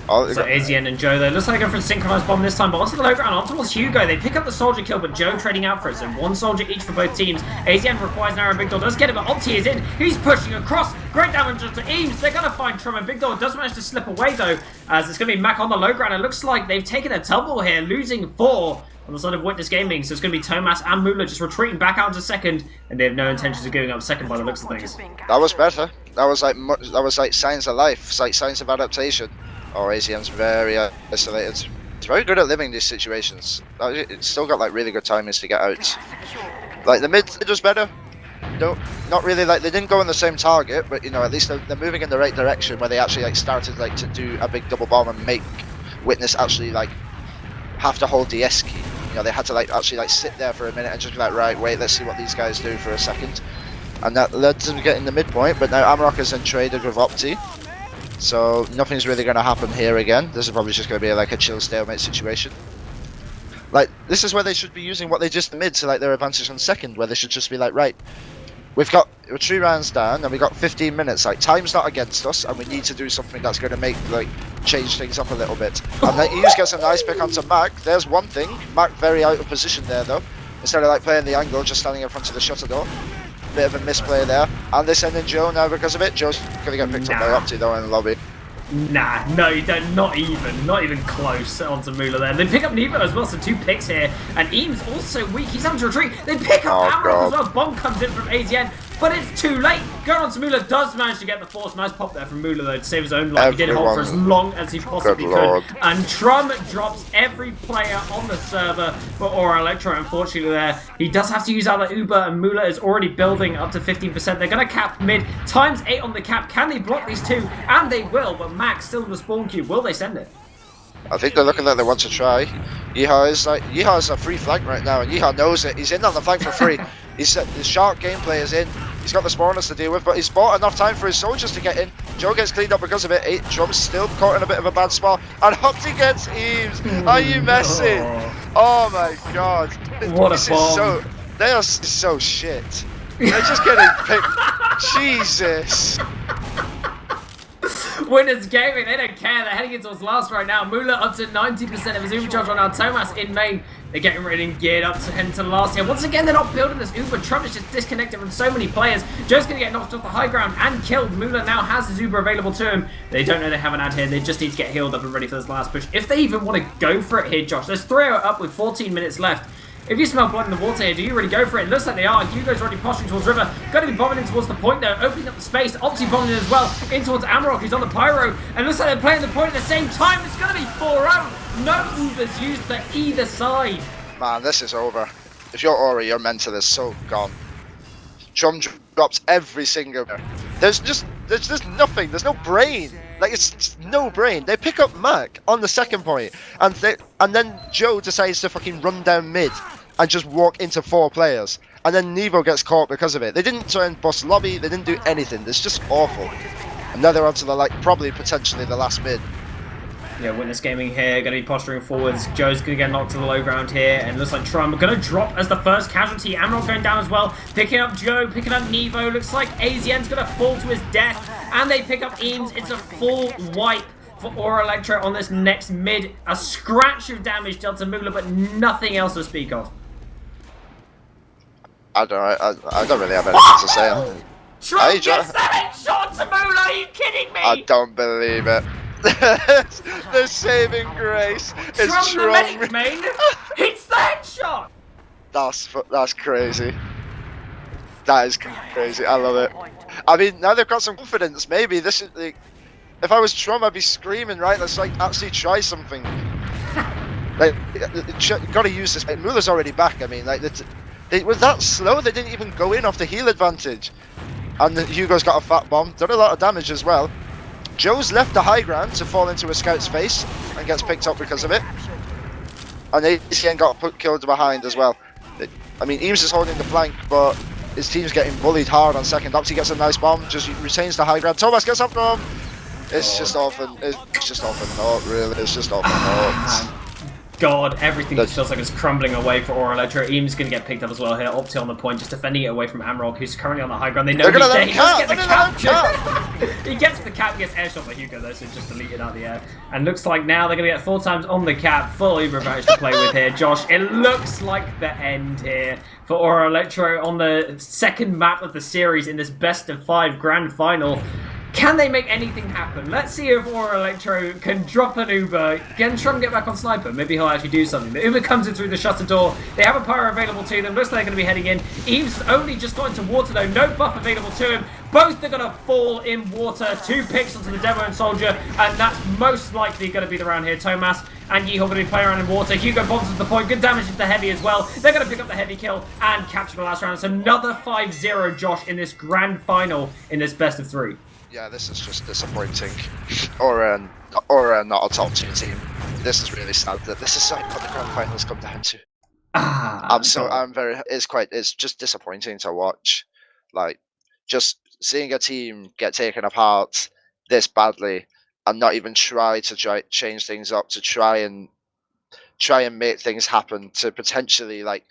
Oh, so AZN and Joe, though, looks like they're going for a synchronized bomb this time, but onto the low ground, on towards Hugo. They pick up the soldier kill, but Joe trading out for it, so 1 soldier each for both teams. AZN requires an arrow, Big Door does get it, but Opti is in. He's pushing across. Great damage to Eames. They're going to find Trum, and Big Door does manage to slip away, though, as it's going to be Mac on the low ground. It looks like they've taken a tumble here, losing 4 on the side of Witness Gaming, so it's going to be Tomas and Mula just retreating back out to second, and they have no intentions of giving up second by the looks of things. That was better. That was like signs of life. It's like signs of adaptation. Oh, AZM's very isolated. It's very good at living these situations. It's still got like really good timings to get out. Like the mid was better. No, not really. Like they didn't go on the same target, but you know, at least they're moving in the right direction where they actually like started like to do a big double bomb and make Witness actually like have to hold the S key. You know, they had to like actually like sit there for a minute and just be like, right, wait, let's see what these guys do for a second. And that led to them getting the midpoint. But now Amarok is then traded with Opti. So nothing's really going to happen here again. This is probably just going to be like a chill stalemate situation. Like, this is where they should be using what they just mid to like their advantage on second, where they should just be like, right, we're 3 rounds down and we got 15 minutes. Like, time's not against us, and we need to do something that's going to make change things up a little bit. And then Eves gets a nice pick onto Mac. There's one thing. Mac very out of position there though. Instead of like playing the angle, just standing in front of the shutter door. Bit of a misplay there. And they're sending Joe now because of it. Joe's gonna get picked up by Opti though in the lobby. Nah, no, you don't. Not even close onto Mula there. They pick up Nevo as well, so 2 picks here. And Eames also weak. He's having to retreat. They pick up Amrock as well. Bomb comes in from AZN, but it's too late. Going on to Mula does manage to get the force. Nice pop there from Mula though to save his own life. He did hold for as long as he possibly could. And Trum drops every player on the server for Aura Elektro. Unfortunately there, he does have to use out the Uber, and Mula is already building up to 15%. They're going to cap mid. Times 8 on the cap. Can they block these 2? And they will, but Max still in the spawn queue. Will they send it? I think they're looking like they want to try. Yeehaw is a free flank right now, and Yeehaw knows it. He's in on the flank for free. The shark gameplay is in. He's got the spawners to deal with, but he's bought enough time for his soldiers to get in. Joe gets cleaned up because of it. Trum's still caught in a bit of a bad spot, and Hopti gets Eames. Are you messing? Oh my god! What a bomb! They are so shit. They're just getting picked. Jesus. Winners gaming, they don't care. They're heading into what's last right now. Mula up to 90% of his Uber charge on now. Thomas in main. They're getting ready and geared up to head into the last here. Once again, they're not building this Uber. Trump is just disconnected from so many players. Joe's going to get knocked off the high ground and killed. Mula now has his Uber available to him. They don't know they have an ad here. They just need to get healed up and ready for this last push. If they even want to go for it here, Josh. There's 3-0 up with 14 minutes left. If you smell blood in the water here, do you really go for it? It looks like they are. Hugo's already posturing towards River. Going to be bombing in towards the point though, opening up the space. Opti bombing in as well, in towards Amarok, who's on the Pyro. And looks like they're playing the point at the same time. It's going to be 4-0. No Ubers used for either side. Man, this is over. If you're Ori, your mental is so gone. Drum drops every single... There's nothing. There's no brain. Like, it's no brain. They pick up Mac on the second point, and then Joe decides to fucking run down mid and just walk into 4 players. And then Nevo gets caught because of it. They didn't try and bust lobby. They didn't do anything. It's just awful. And now they're onto the, probably potentially the last mid. Yeah, Witness Gaming here, going to be posturing forwards. Joe's going to get knocked to the low ground here, and looks like Trump going to drop as the first casualty. Amrock going down as well, picking up Joe, picking up Nevo. Looks like AZN's going to fall to his death, and they pick up Eames. It's a full wipe for Aura Elektro on this next mid. A scratch of damage dealt to Mula, but nothing else to speak of. I don't really have anything to say. Trump gets that shot to Mula, are you kidding me? I don't believe it. The saving grace is Trump the medic, main. Hits the headshot. That's crazy. That is crazy. I love it. I mean, now they've got some confidence. Maybe this is the... If I was Trump, I'd be screaming, right? Let's actually try something. Got to use this. Mula's already back. I mean, they were that slow. They didn't even go in off the heal advantage. And Hugo's got a fat bomb. Done a lot of damage as well. Joe's left the high ground to fall into a scout's face and gets picked up because of it. And ACN got killed behind as well. I mean, Eames is holding the flank, but his team's getting bullied hard on second. Opti gets a nice bomb, just retains the high ground. Thomas gets up from him. It's just off and it's just off and not really. It's just off and not. God, everything just feels like it's crumbling away for Aura Elektro. Eames going to get picked up as well here. Opti on the point, just defending it away from Amrock, who's currently on the high ground. They know he's there. He does get the capture. He gets the cap, gets airshot by Hugo though, so just deleted out of the air. And looks like now they're going to get 4 times on the cap. Full Uber advantage to play with here. Josh, it looks like the end here for Aura Elektro on the second map of the series in this best of 5 grand final. Can they make anything happen? Let's see if Aura Elektro can drop an Uber. Can Trump get back on Sniper? Maybe he'll actually do something. The Uber comes in through the shutter door. They have a pyro available to them. Looks like they're going to be heading in. Eames has only just got into water though. No buff available to him. Both are going to fall in water. 2 picks onto the Demo and Soldier. And that's most likely going to be the round here. Thomas and Yeehaw going to be playing around in water. Hugo bombs at the point. Good damage to the heavy as well. They're going to pick up the heavy kill and capture the last round. It's another 5-0, Josh, in this grand final in this best of 3. Yeah, this is just disappointing. Or not a top 2 team. This is really sad that this is what the grand finals come down to. It's just disappointing to watch. Like, just seeing a team get taken apart this badly and not even try to change things up, to try and make things happen, to potentially like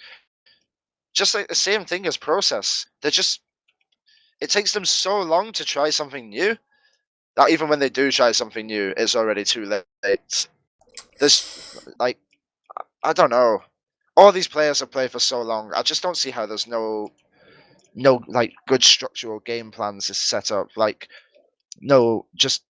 just like the same thing as process. It takes them so long to try something new that even when they do try something new, it's already too late. There's like I don't know. All these players have played for so long. I just don't see how there's no like good structural game plans is set up. Like no just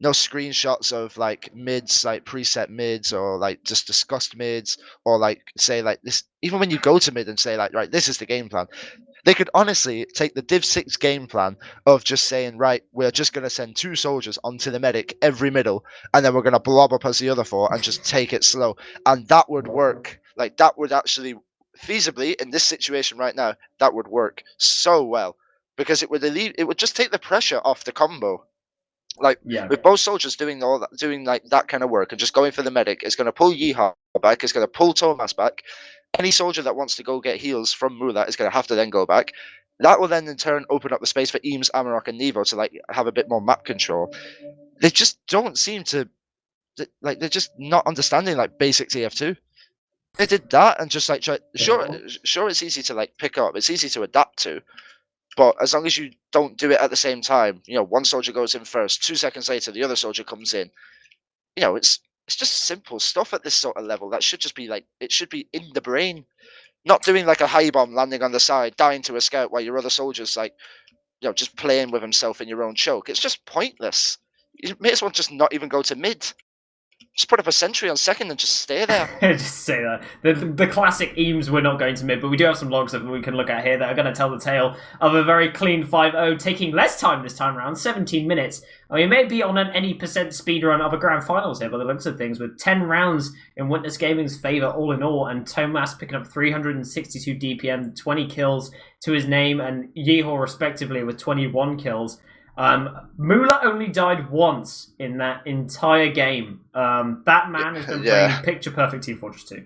no screenshots of like mids, like preset mids, or like just discussed mids, or like say like this. Even when you go to mid and say like, right, this is the game plan, they could honestly take the Div 6 game plan of just saying, right, we're just going to send 2 soldiers onto the medic every middle, and then we're going to blob up as the other 4 and just take it slow. And that would work. Like, that would actually, feasibly, in this situation right now, that would work so well. Because it would just take the pressure off the combo. Like Yeah. with both soldiers doing all that, doing like that kind of work and just going for the medic, it's going to pull Yeehaw back. It's going to pull Thomas back. Any soldier that wants to go get heals from Mula is going to have to then go back. That will then in turn open up the space for Eames, Amarok, and Nevo to like have a bit more map control. They just don't seem to like they're just not understanding like basic TF2. They did that and just like sure it's easy to like pick up, it's easy to adapt to, but as long as you don't do it at the same time, one soldier goes in first, 2 seconds later the other soldier comes in. It's just simple stuff at this sort of level that should just be like it should be in the brain. Not doing like a high bomb landing on the side, dying to a scout while your other soldier's like, just playing with himself in your own choke. It's just pointless. You may as well just not even go to mid. Just put up a sentry on second and just stay there. Just say that. The classic Eames, we're not going to mid, but we do have some logs that we can look at here that are going to tell the tale of a very clean 5-0, taking less time this time around, 17 minutes. I mean, maybe on an any percent speedrun of a grand finals here by the looks of things, with 10 rounds in Witness Gaming's favour all in all, and Tomas picking up 362 DPM, 20 kills to his name, and Yeehaw respectively with 21 kills. Mula only died once in that entire game. That man has been playing picture perfect Team Fortress 2.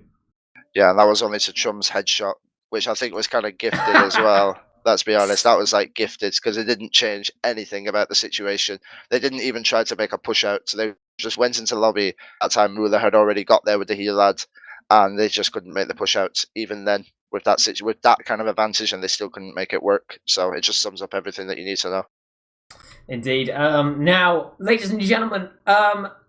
Yeah, and that was only to Chum's headshot, which I think was kind of gifted as well. Let's be honest, that was like gifted because it didn't change anything about the situation. They didn't even try to make a push out, so they just went into lobby. At that time, Mula had already got there with the heal lad, and they just couldn't make the push out even then with that kind of advantage, and they still couldn't make it work. So it just sums up everything that you need to know. Indeed. Now, ladies and gentlemen,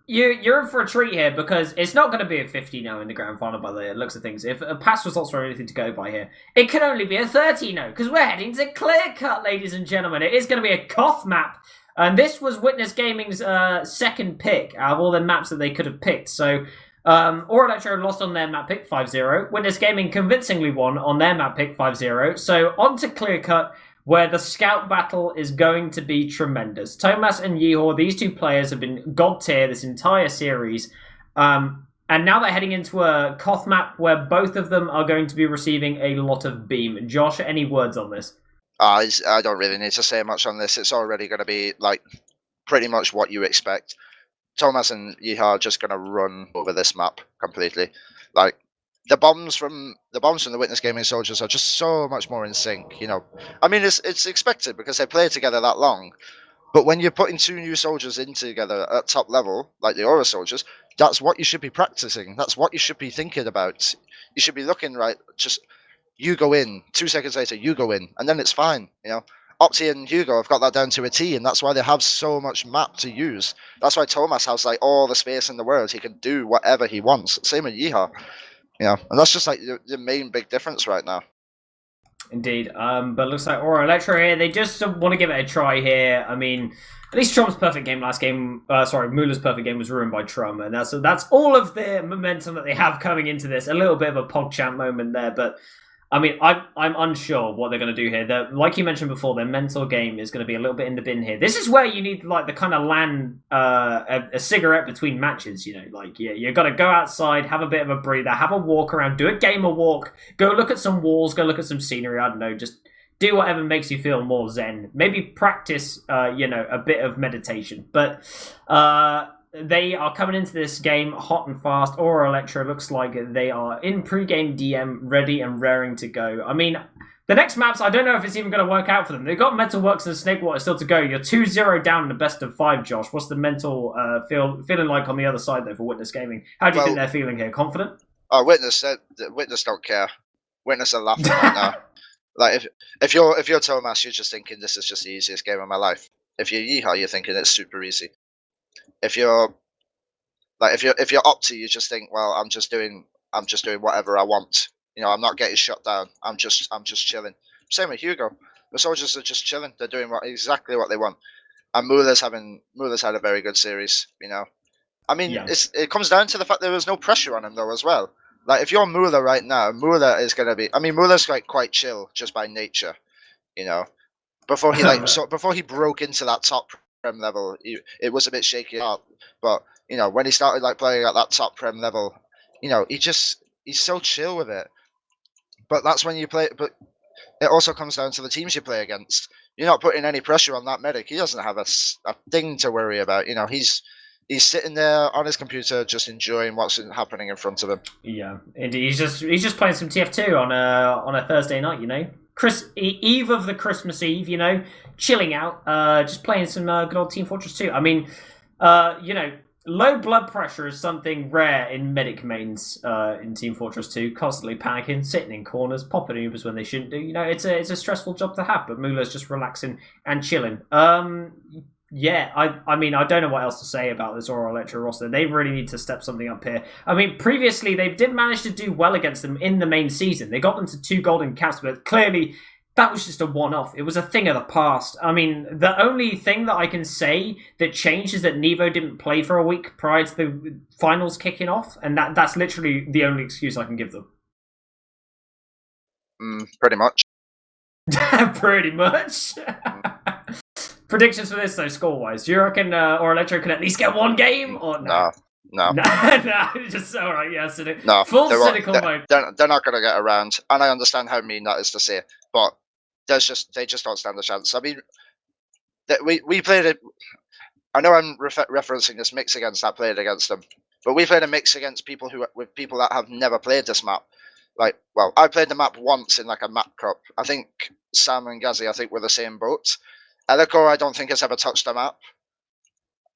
you're in for a treat here because it's not going to be a 50 now in the grand final by the looks of things. If past results are anything to go by here, it can only be a 30 now because we're heading to Clear Cut, ladies and gentlemen. It is going to be a Koth map, and this was Witness Gaming's second pick out of all the maps that they could have picked. So, Elektro lost on their map pick 5-0. Witness Gaming convincingly won on their map pick 5-0. So, on to Clear Cut, where the scout battle is going to be tremendous. Tomas and Yeehaw, these two players have been god tier this entire series. And now they're heading into a Koth map where both of them are going to be receiving a lot of beam. Josh, any words on this? I don't really need to say much on this. It's already going to be like pretty much what you expect. Tomas and Yeehaw are just going to run over this map completely. Like, the bombs from the Witness Gaming soldiers are just so much more in sync. I mean, it's expected because they play together that long. But when you're putting 2 new soldiers in together at top level, like the Aura soldiers, that's what you should be practicing. That's what you should be thinking about. You should be looking right. Just you go in 2 seconds later, you go in, and then it's fine. Opti and Hugo have got that down to a T, and that's why they have so much map to use. That's why Tomas has like all the space in the world. He can do whatever he wants. Same with Yeehaw. And that's just like the main big difference right now. Indeed. But it looks like Elektro here, they just want to give it a try here. I mean, at least Trum's perfect game last game, Mula's perfect game was ruined by Trum, and that's all of the momentum that they have coming into this. A little bit of a PogChamp moment there, but I mean, I'm unsure what they're going to do here. Like you mentioned before, their mental game is going to be a little bit in the bin here. This is where you need like the kind of land a cigarette between matches. You've got to go outside, have a bit of a breather, have a walk around, do a gamer walk, go look at some walls, go look at some scenery. I don't know, just do whatever makes you feel more zen. Maybe practice, a bit of meditation. But they are coming into this game hot and fast. Elektro looks like they are in pre-game DM, ready and raring to go. I mean, The next maps, I don't know if it's even going to work out for them. They've got Metalworks and Snakewater still to go. You're 2-0 down in the best of 5, Josh. What's the mental feeling like on the other side, though, for Witness Gaming? How do you think they're feeling here? Confident? Oh, Witness don't care. Witness are laughing right now. Like, if you're Thomas, you're just thinking this is just the easiest game of my life. If you're Yeehaw, you're thinking it's super easy. If you're Opti, you just think, well, I'm just doing whatever I want. I'm not getting shut down. I'm just chilling. Same with Hugo. The soldiers are just chilling. They're doing exactly what they want. And Mueller's had a very good series. I mean, it comes down to the fact there was no pressure on him though as well. Like if you're Mueller right now, Mueller is gonna be. I mean, Mueller's like quite chill just by nature. Before he before he broke into that top Prem level, it was a bit shaky up. But when he started like playing at that top Prem level, he's so chill with it. But that's when you play. But it also comes down to the teams you play against. You're not putting any pressure on that medic. He doesn't have a thing to worry about. He's sitting there on his computer, just enjoying what's happening in front of him. Yeah, indeed. He's just playing some TF2 on a Thursday night. Eve of the Christmas Eve. Chilling out, just playing some good old Team Fortress 2. I mean, low blood pressure is something rare in medic mains in Team Fortress 2. Constantly panicking, sitting in corners, popping Ubers when they shouldn't do. It's a stressful job to have, but Mueller's just relaxing and chilling. Yeah, I mean, I don't know what else to say about this Aura Elektro roster. They really need to step something up here. I mean, previously, they did manage to do well against them in the main season. They got them to 2 golden caps, but clearly that was just a one-off. It was a thing of the past. I mean, the only thing that I can say that changed is that Nevo didn't play for a week prior to the finals kicking off, and that's literally the only excuse I can give them. Pretty much. Pretty much. Predictions for this, though, score-wise. Do you reckon Aura Elektro can at least get 1 game? Or no? No. No, just all right. Yeah, no, full cynical mode. They're not going to get around, and I understand how mean that is to say, but they just don't stand a chance. I mean, we played it. I know I'm referencing this mix against that played against them, but we played a mix against people that have never played this map. Like, well, I played the map once in like a map cup. I think Sam and Gazzy, were the same boat. Elektro, I don't think has ever touched the map,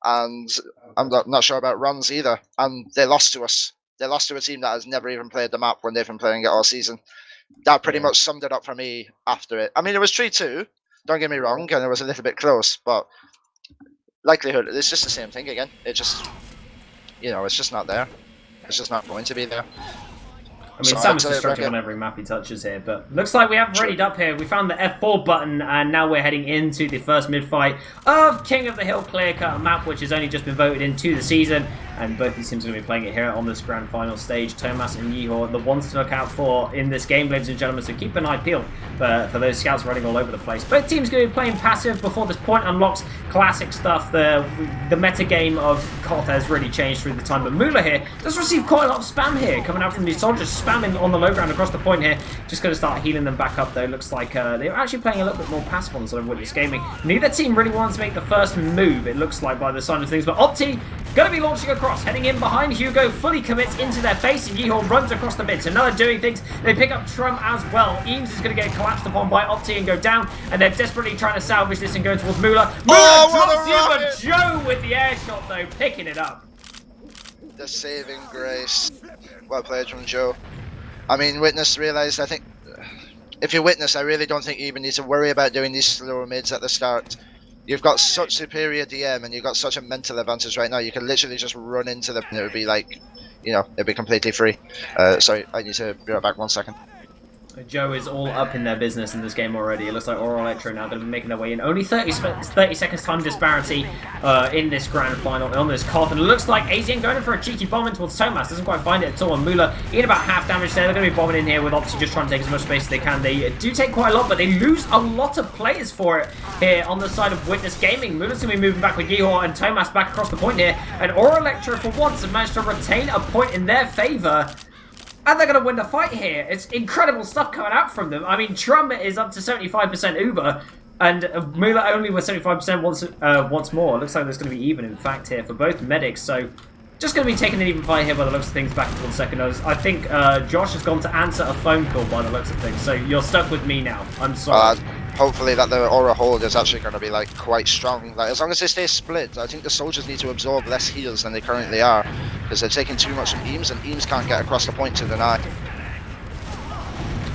and I'm not sure about runs either. And they lost to us. They lost to a team that has never even played the map when they've been playing it all season. That pretty much summed it up for me after it. I mean, it was 3-2. Don't get me wrong, and it was a little bit close, but likelihood it's just the same thing again. It just, it's just not there. It's just not going to be there. I mean, Sam's destructive on every map he touches here, but looks like we have readied up here. We found the F4 button, and now we're heading into the first mid-fight of King of the Hill clear-cut map, which has only just been voted into the season, and both these teams are going to be playing it here on this grand final stage. Thomas and Yeehaw, the ones to look out for in this game, ladies and gentlemen, so keep an eye peeled for those scouts running all over the place. Both teams going to be playing passive before this point unlocks classic stuff. The meta game of Koth has really changed through the time, but Mueller here does receive quite a lot of spam here, coming out from these soldiers, spamming on the low ground across the point here. Just going to start healing them back up though. Looks like they're actually playing a little bit more passive on sort of Witness Gaming. Neither team really wants to make the first move, it looks like, by the sign of things, but Opti going to be launching across, heading in behind. Hugo fully commits into their face, and Yeehaw runs across the mid. So now they're doing things. They pick up Trump as well. Eames is going to get collapsed upon by Opti and go down, and they're desperately trying to salvage this and go towards Mueller. Mueller drops you, but Joe with the air shot though, picking it up. The saving grace. Well played from Joe. I mean, Witness realised, I think, if you're Witness, I really don't think you even need to worry about doing these slow mids at the start. You've got such superior DM and you've got such a mental advantage right now. You can literally just run into them and it would be like, it'd be completely free. Sorry, I need to be right back 1 second. Joe is all up in their business in this game already. It looks like Aura Elektro now going to be making their way in. Only 30 seconds time disparity in this grand final on this Koth. And it looks like AZN going in for a cheeky bomb in towards Thomas. Doesn't quite find it at all. And Mueller in about half damage there. They're going to be bombing in here with Opti just trying to take as much space as they can. They do take quite a lot, but they lose a lot of players for it here on the side of Witness Gaming. Mueller's going to be moving back with Yeehaw and Thomas back across the point here. And Aura Elektro for once have managed to retain a point in their favour. And they're going to win the fight here. It's incredible stuff coming out from them. I mean, Trum is up to 75% Uber, and Mueller only with 75% once more. It looks like there's going to be even, in fact, here for both medics. So just going to be taking an even fight here by the looks of things back into the second. I think Josh has gone to answer a phone call by the looks of things, so you're stuck with me now. I'm sorry. Hopefully that the aura hold is actually going to be like quite strong. Like as long as they stay split, I think the soldiers need to absorb less heals than they currently are, because they're taking too much from Eames, and Eames can't get across the point to deny.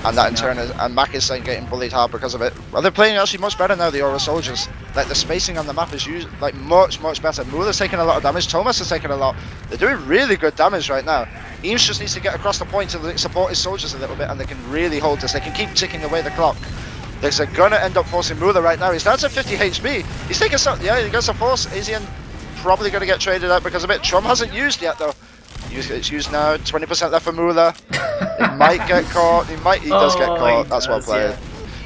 And that in turn, and Mac is getting bullied hard because of it. Well, they're playing actually much better now, the Aura soldiers. Like the spacing on the map is like much better. Mueller's taking a lot of damage. Thomas is taking a lot. They're doing really good damage right now. Eames just needs to get across the point to support his soldiers a little bit, and they can really hold this. They can keep ticking away the clock. They're gonna end up forcing Mueller right now. He's down to 50 HP. He's taking some. Yeah, he gets a force. Asian probably gonna get traded out because of it. Trum hasn't used yet though. It's used now. 20% left for Mueller. He might get caught. He does get caught. That's well played.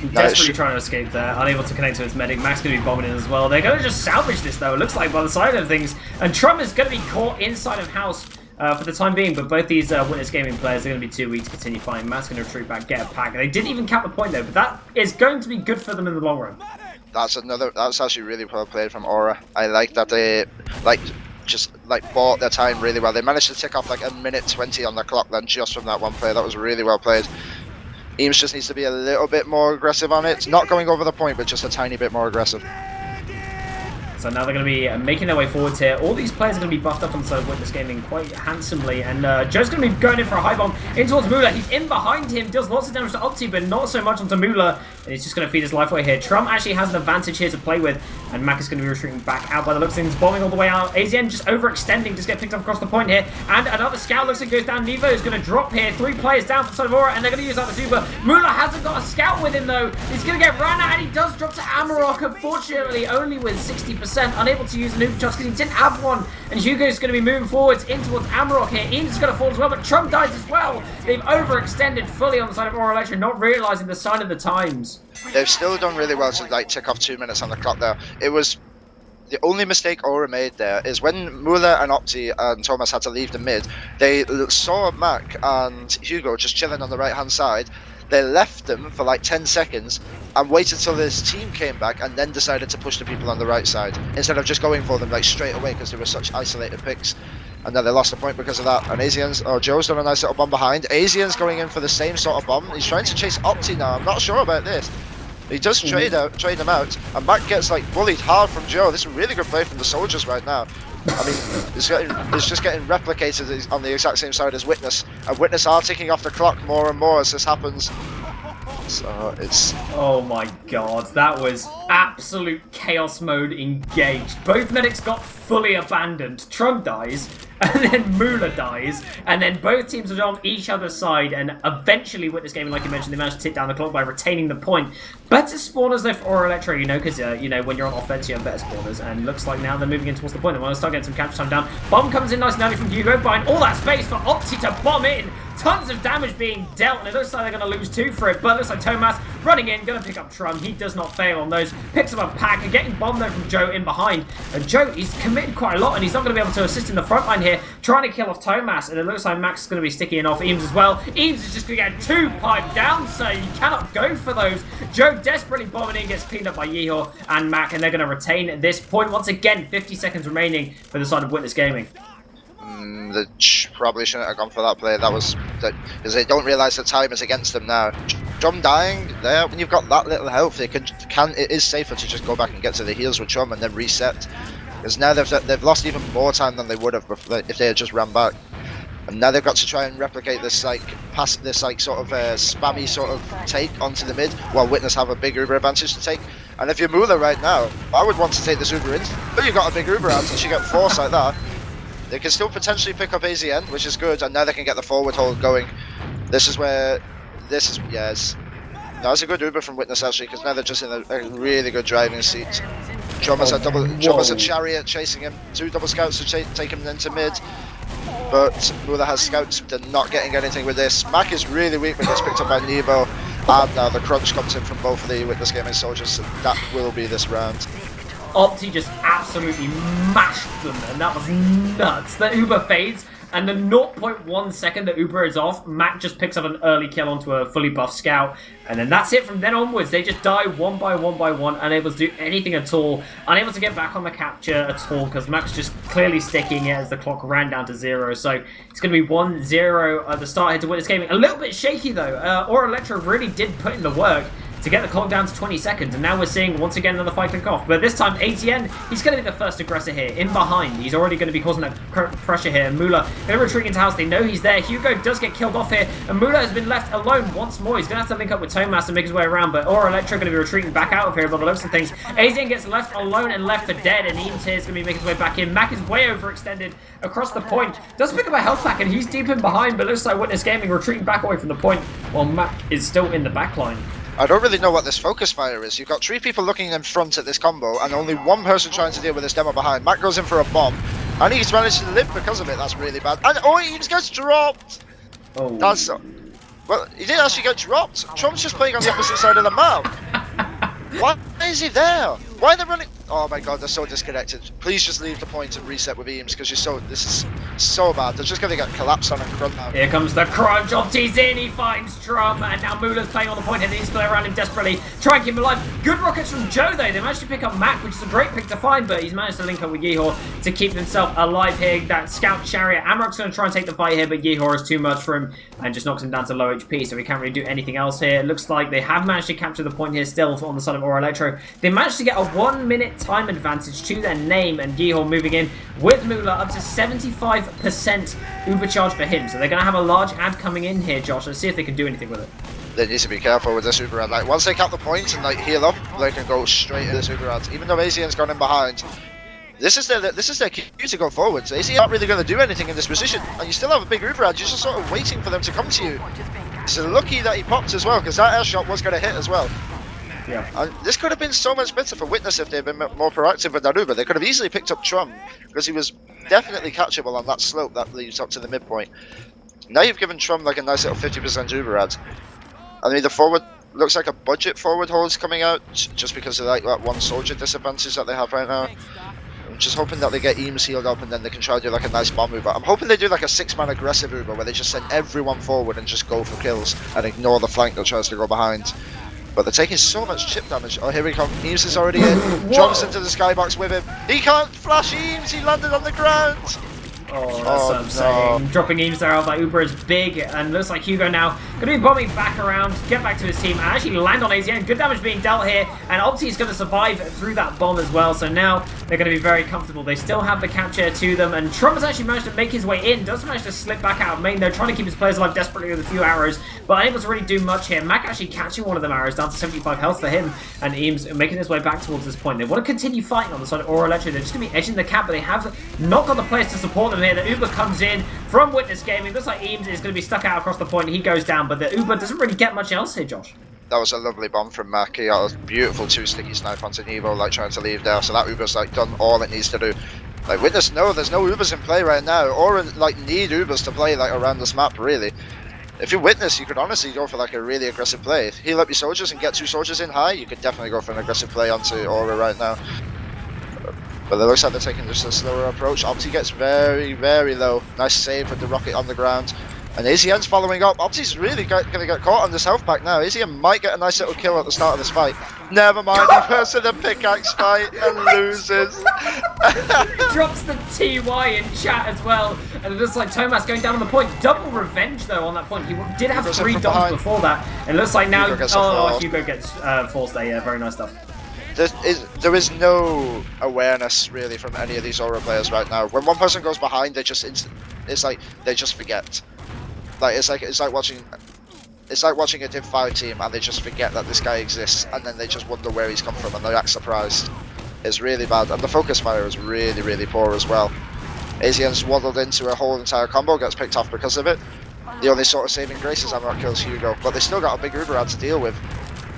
Yeah. Desperately trying to escape there, unable to connect to his medic. Max going to be bombing in as well. They're going to just salvage this though, it looks like, by the side of things. And Trum is going to be caught inside of house for the time being, but both these Witness Gaming players are going to be too weak to continue fighting. Matt's going to retreat back, get a pack. And they didn't even cap the point though, but that is going to be good for them in the long run. That's actually really well played from Aura. I like that they just bought their time really well. They managed to tick off like 1:20 on the clock then just from that one play. That was really well played. Eames just needs to be a little bit more aggressive on it. Not going over the point, but just a tiny bit more aggressive. So now they're going to be making their way forwards here. All these players are going to be buffed up on the side of Witness Gaming quite handsomely. And Joe's going to be going in for a high bomb in towards Mueller. He's in behind him, does lots of damage to Opti, but not so much onto Mueller. And he's just going to feed his life away here. Trump actually has an advantage here to play with. And Mac is going to be retreating back out by the looks of things, bombing all the way out. AZN just overextending, just get picked up across the point here. And another scout looks like goes down. Nevo is going to drop here. 3 players down from the side of Aura, and they're going to use that the super. Mueller hasn't got a scout with him though. He's going to get ran out, and he does drop to Amarok, unfortunately only with 60%, unable to use an Uber charge because he didn't have one. And Hugo's going to be moving forwards in towards Amarok here. Eames is going to fall as well, but Trump dies as well. They've overextended fully on the side of Aura Elektro, not realizing the sign of the times. They've still done really well to tick off 2 minutes on the clock there. It was the only mistake Aura made there is when Mueller and Opti and Thomas had to leave the mid, they saw Mac and Hugo just chilling on the right hand side. They left them for like 10 seconds and waited till this team came back and then decided to push the people on the right side instead of just going for them straight away because they were such isolated picks. And then they lost the point because of that. And Joe's done a nice little bomb behind. Asian's going in for the same sort of bomb. He's trying to chase Opti now. I'm not sure about this. He does trade him out, and Mac gets bullied hard from Joe. This is a really good play from the soldiers right now. I mean, it's just getting replicated on the exact same side as Witness, and Witness are ticking off the clock more and more as this happens. So it's... Oh my god, that was absolute chaos mode engaged. Both medics got fully abandoned. Trump dies, and then Mueller dies, and then both teams are on each other's side, and eventually Witness Gaming, like you mentioned, they managed to tick down the clock by retaining the point. Better spawners though for Aura Elektro, because when you're on offense you have better spawners, and looks like now they're moving in towards the point. They want to start getting some capture time down. Bomb comes in nice and early from Hugo, buying all that space for Opti to bomb in. Tons of damage being dealt, and it looks like they're going to lose 2 for it, but it looks like Thomas running in, going to pick up Trum. He does not fail on those. Picks up a pack, and getting bombed though from Joe in behind. And Joe, he's committed quite a lot, and he's not going to be able to assist in the front line here, trying to kill off Thomas, and it looks like Max is going to be sticking off Eames as well. Eames is just going to get 2 piped down, so you cannot go for those. Joe desperately bombing in, gets cleaned up by Yeehaw and Mac, and they're going to retain this point. Once again, 50 seconds remaining for the side of Witness Gaming. They probably shouldn't have gone for that play. That was because they don't realise the time is against them now. Chum dying there when you've got that little health, it is safer to just go back and get to the heals with Chum and then reset. Because now they've lost even more time than they would have if they had just ran back. And now they've got to try and replicate this sort of spammy sort of take onto the mid, while Witness have a big Uber advantage to take. And if you're Mueller right now, I would want to take this Uber in, but you've got a big Uber advantage, you get force like that. They can still potentially pick up AZN, which is good, and now they can get the forward hold going. Yes. That was a good Uber from Witness actually, because now they're just in a really good driving seat. Drummers a chariot chasing him, 2 double scouts to take him into mid. But Mueller has scouts, they're not getting anything with this. Mac is really weak when gets picked up by Nevo, and now the crunch comes in from both of the Witness Gaming soldiers, so that will be this round. Opti just absolutely mashed them, and that was nuts. The Uber fades, and the 0.1 second that Uber is off, Mac just picks up an early kill onto a fully buffed scout, and then that's it from then onwards. They just die one by one, unable to do anything at all, unable to get back on the capture at all, because Mac's just clearly sticking it as the clock ran down to 0. So it's going to be 1-0 at the start here to win this game. A little bit shaky though. Or Elektro really did put in the work to get the clock down to 20 seconds, and now we're seeing once again another fight kick off. But this time, ATN, he's going to be the first aggressor here, in behind. He's already going to be causing that pressure here. Mula, they're retreating into house. They know he's there. Hugo does get killed off here, and Mula has been left alone once more. He's going to have to link up with Tomas and make his way around, but or Elektro going to be retreating back out of here by the looks of things. ATN gets left alone and left for dead, and Eames here is going to be making his way back in. Mac is way overextended across the point. Does pick up a health pack, and he's deep in behind, but looks like Witness Gaming retreating back away from the point, while Mac is still in the back line. I don't really know what this focus fire is. You've got 3 people looking in front at this combo, and only 1 person trying to deal with this demo behind. Mac goes in for a bomb, and he's managed to live because of it. That's really bad. And oh, he just gets dropped! Oh. That's... Well, he didn't actually get dropped. Trump's just playing on the opposite side of the map. Why is he there? Why are they running? Oh my god, they're so disconnected. Please just leave the point and reset with Eames, because this is so bad. They're just going to get collapsed on and crunch now. Here comes the crunch. Opti's in, he finds Trum, and now Mula's playing on the point, and he's playing around him desperately, trying to keep him alive. Good rockets from Joe though. They managed to pick up Mac, which is a great pick to find, but he's managed to link up with Yehor to keep himself alive here. That scout chariot. Amrock's going to try and take the fight here, but Yehor is too much for him and just knocks him down to low HP, so he can't really do anything else here. It looks like they have managed to capture the point here still on the side of Aura Elektro. They managed to get a 1-minute time advantage to their name, and Yehor moving in with Mula up to 75% Uber charge for him. So they're going to have a large ad coming in here, Josh. Let's see if they can do anything with it. They need to be careful with this Uber ad. Like, once they cap the point and like heal up, they can go straight into this Uber ad. Even though AZN's gone in behind, this is their cue to go forwards. AZN aren't really going to do anything in this position, and you still have a big Uber ad. You're just sort of waiting for them to come to you. So lucky that he popped as well, because that air shot was going to hit as well. Yeah. And this could have been so much better for Witness if they'd been more proactive with that Uber. They could have easily picked up Trum, because he was definitely catchable on that slope that leads up to the midpoint. Now you've given Trum like a nice little 50% Uber ad. I mean, the forward looks like a budget forward hold's coming out, just because of like that 1 soldier disadvantage that they have right now. I'm just hoping that they get Eames healed up and then they can try to do like a nice bomb Uber. I'm hoping they do like a 6-man aggressive Uber where they just send everyone forward and just go for kills and ignore the flank that tries to go behind. But they're taking so much chip damage. Oh, here we come. Eames is already in. Jumps into the skybox with him. He can't flash Eames. He landed on the ground. Oh, that's what I'm saying. Dropping Eames there out, that Uber is big, and looks like Hugo now going to be bombing back around, get back to his team, and actually land on AZN. Good damage being dealt here, and Opti is going to survive through that bomb as well, so now they're going to be very comfortable. They still have the capture to them, and Trump has actually managed to make his way in, does manage to slip back out of main. They're trying to keep his players alive desperately with a few arrows, but unable to really do much here. Mac actually catching one of them arrows down to 75 health for him, and Eames making his way back towards this point. They want to continue fighting on the side of Aura Elektro. They're just going to be edging the cap, but they have not got the players to support them here. The Uber comes in from Witness Gaming. Looks like Eames is going to be stuck out across the point. He goes down, but the Uber doesn't really get much else here, Josh. That was a lovely bomb from Mac. He got a beautiful 2 sticky snipe onto Nevo, like trying to leave there. So that Uber's like done all it needs to do. Like Witness, no, there's no Ubers in play right now, or like need Ubers to play like around this map really. If you Witness, you could honestly go for like a really aggressive play. Heal up your soldiers and get 2 soldiers in high. You could definitely go for an aggressive play onto Aura right now. But it looks like they're taking just a slower approach. Opti gets very, very low. Nice save with the rocket on the ground. And AZN's following up. Opti's really going to get caught on this health pack now. AZN might get a nice little kill at the start of this fight. Never mind, he goes to the pickaxe fight and loses. Drops the TY in chat as well. And it looks like Tomas going down on the point. Double revenge though on that point. He did have 3 doms before that. And it looks like now... Hugo gets forced there. Yeah, very nice stuff. There is no awareness really from any of these Aura players right now. When one person goes behind, they just it's like they just forget. Like it's like watching a Div 5 team and they just forget that this guy exists, and then they just wonder where he's come from and they act surprised. It's really bad, and the focus fire is really, really poor as well. AZN's waddled into a whole entire combo, gets picked off because of it. The only sort of saving grace is Amrock kills Hugo, but they still got a big Uber ad to deal with.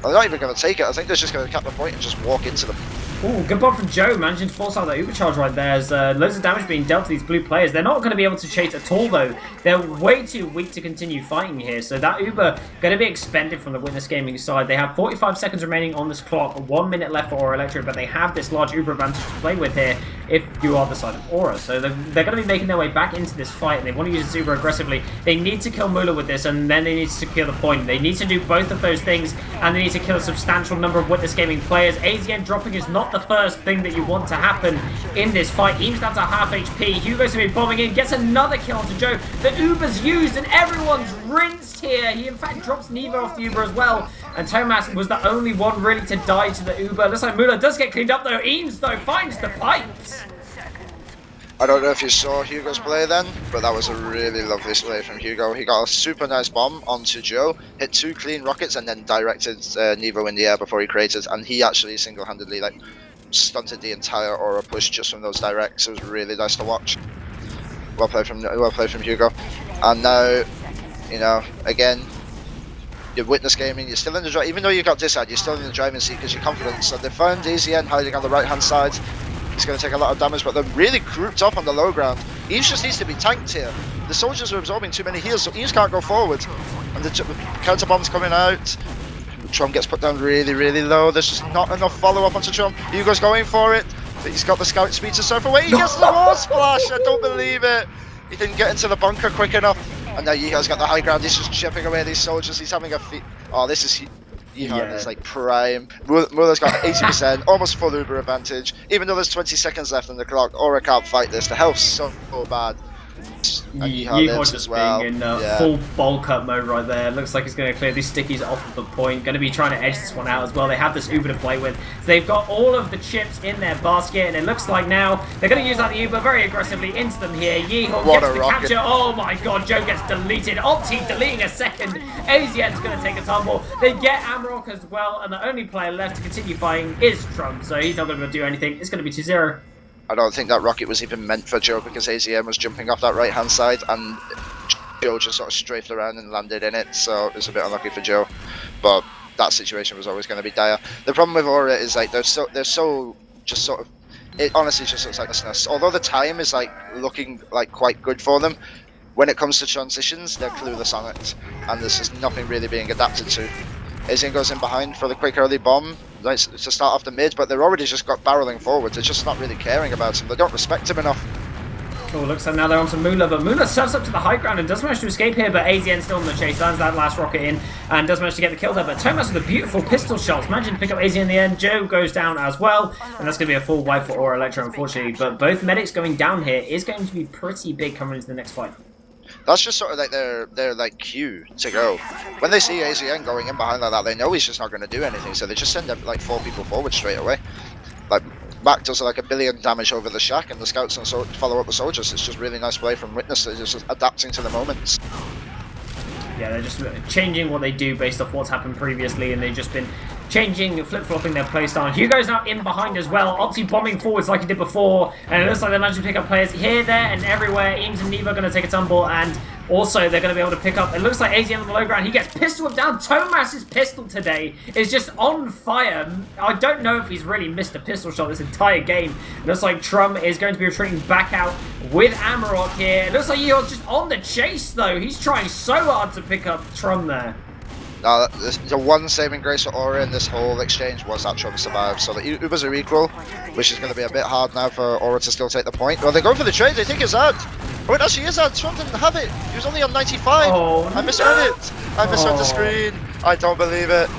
They're not even going to take it. I think they're just going to cap the point and just walk into them. Ooh, good bomb from Joe, managing to force out that Uber charge right there. As loads of damage being dealt to these blue players. They're not going to be able to chase at all, though. They're way too weak to continue fighting here. So that Uber going to be expended from the Witness Gaming side. They have 45 seconds remaining on this clock, 1 minute left for Aura Elektro, but they have this large Uber advantage to play with here if you are the side of Aura. So they're going to be making their way back into this fight, and they want to use this Uber aggressively. They need to kill Mula with this, and then they need to secure the point. They need to do both of those things, and they need to kill a substantial number of Witness Gaming players. AZN dropping is not the first thing that you want to happen in this fight. Eames down to half HP. Hugo's going to be bombing in, gets another kill onto Joe. The Uber's used, and everyone's rinsed here. He, in fact, drops Nevo off the Uber as well, and Thomas was the only one really to die to the Uber. Looks like Mula does get cleaned up, though. Eames, though, finds the pipes. I don't know if you saw Hugo's play then, but that was a really lovely play from Hugo. He got a super nice bomb onto Joe, hit 2 clean rockets, and then directed Nevo in the air before he created, and he actually single-handedly like stunted the entire Aura push just from those directs. It was really nice to watch. Well played from Hugo. And now, you know, again, you're Witness Gaming, you're still in the even though you got this side, you're still in the driving seat because you're confident. So they found AZN hiding on the right hand side. He's going to take a lot of damage, but they're really grouped up on the low ground. Eames just needs to be tanked here. The soldiers are absorbing too many heals, so Eames can't go forward. And the counter bomb's coming out. Trum gets put down really, really low. There's just not enough follow-up onto Trum. Hugo's going for it, but he's got the scout speed to surf away. He gets the wall splash. I don't believe it. He didn't get into the bunker quick enough. And now Yeehao's got the high ground. He's just chipping away these soldiers. He's having a oh, this is Yeehaw is like prime. Mula's got 80%, almost full Uber advantage. Even though there's 20 seconds left on the clock, Aura can't fight this. The health's so bad. Yeehaw just being in full bulk up mode right there. Looks like he's going to clear these stickies off of the point. Going to be trying to edge this one out as well. They have this Uber to play with. So they've got all of the chips in their basket, and it looks like now they're going to use that Uber very aggressively into them here. Yeehaw gets the capture. Oh my god, Joe gets deleted. Opti deleting a second. AZN's going to take a tumble. They get Amrock as well, and the only player left to continue fighting is Trump. So he's not going to do anything. It's going to be 2-0. I don't think that rocket was even meant for Joe because AZM was jumping off that right hand side and Joe just sort of strafed around and landed in it, so it was a bit unlucky for Joe. But that situation was always going to be dire. The problem with Aura is like they're so just sort of, it honestly just looks like this. Although the time is like looking like quite good for them, when it comes to transitions they're clueless on it, and there's just nothing really being adapted to. AZM goes in behind for the quick early bomb. Nice to start off the mid, but they're already just got barreling forward. They're just not really caring about him. They don't respect him enough. Oh, looks like now they're onto Mula, but Mula surfs up to the high ground and does manage to escape here, but AZN still in the chase, lands that last rocket in and does manage to get the kill there, but Thomas with the beautiful pistol shots, managing to pick up AZN in the end. Joe goes down as well, and that's going to be a full wipe for Aura Elektro, unfortunately, but both medics going down here is going to be pretty big coming into the next fight. That's just sort of like their like cue to go. When they see AZN going in behind like that, they know he's just not going to do anything, so they just send like 4 people forward straight away. Like Mac does like 1 billion damage over the shack, and the scouts and follow up the soldiers. It's just really nice play from Witness. They're just adapting to the moments. Yeah, they're just changing what they do based off what's happened previously, and they've just been changing, flip-flopping their playstyle. Hugo's now in behind as well, Opti bombing forwards like he did before, and it looks like they managed to pick up players here, there, and everywhere. Eames and Nevo are going to take a tumble, and also they're going to be able to pick up, it looks like AZN on the low ground. He gets pistol whipped down. Thomas's pistol today is just on fire. I don't know if he's really missed a pistol shot this entire game. It looks like Trum is going to be retreating back out with Amarok here. It looks like Yeehaw's just on the chase, though. He's trying so hard to pick up Trum there. The one saving grace for Aura in this whole exchange was that Trum survived, so the Ubers are equal, which is going to be a bit hard now for Aura to still take the point. Well, they're going for the trade, they think it's out. Oh, it actually is out. Trum didn't have it. He was only on 95. Oh, I misread it. I misread the screen. I don't believe it.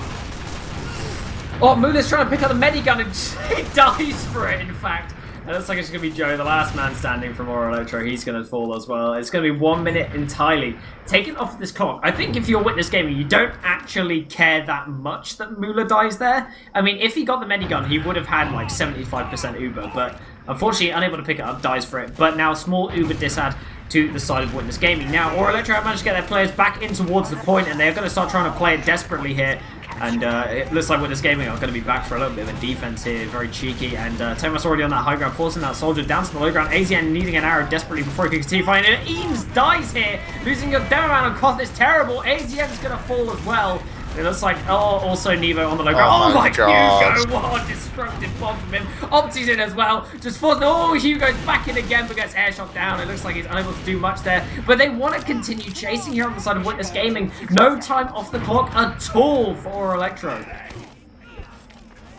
Oh, Mula's trying to pick up the medigun and he dies for it, in fact. It looks like it's going to be Joe, the last man standing from Aura Elektro. He's going to fall as well. It's going to be 1 minute entirely taken off this clock. I think if you're Witness Gaming, you don't actually care that much that Mula dies there. I mean, if he got the medigun, he would have had like 75% Uber, but unfortunately, unable to pick it up, dies for it. But now, small Uber disad to the side of Witness Gaming. Now, Aura Elektro have managed to get their players back in towards the point, and they're going to start trying to play it desperately here. And it looks like Witness Gaming are going to be back for a little bit of a defense here, very cheeky. And Thomas already on that high ground, forcing that soldier down to the low ground. AZN needing an arrow desperately before he can continue fighting. And Eames dies here, losing a damn amount of cost. It's terrible. AZN's going to fall as well. It looks like, also Nevo on the low Oh ground. Oh my my God. Hugo, what a destructive bomb from him. Opti's in as well, just forcing, Hugo's back in again, but gets air shot down. It looks like he's unable to do much there, but they want to continue chasing here on the side of Witness Gaming. No time off the clock at all for Elektro.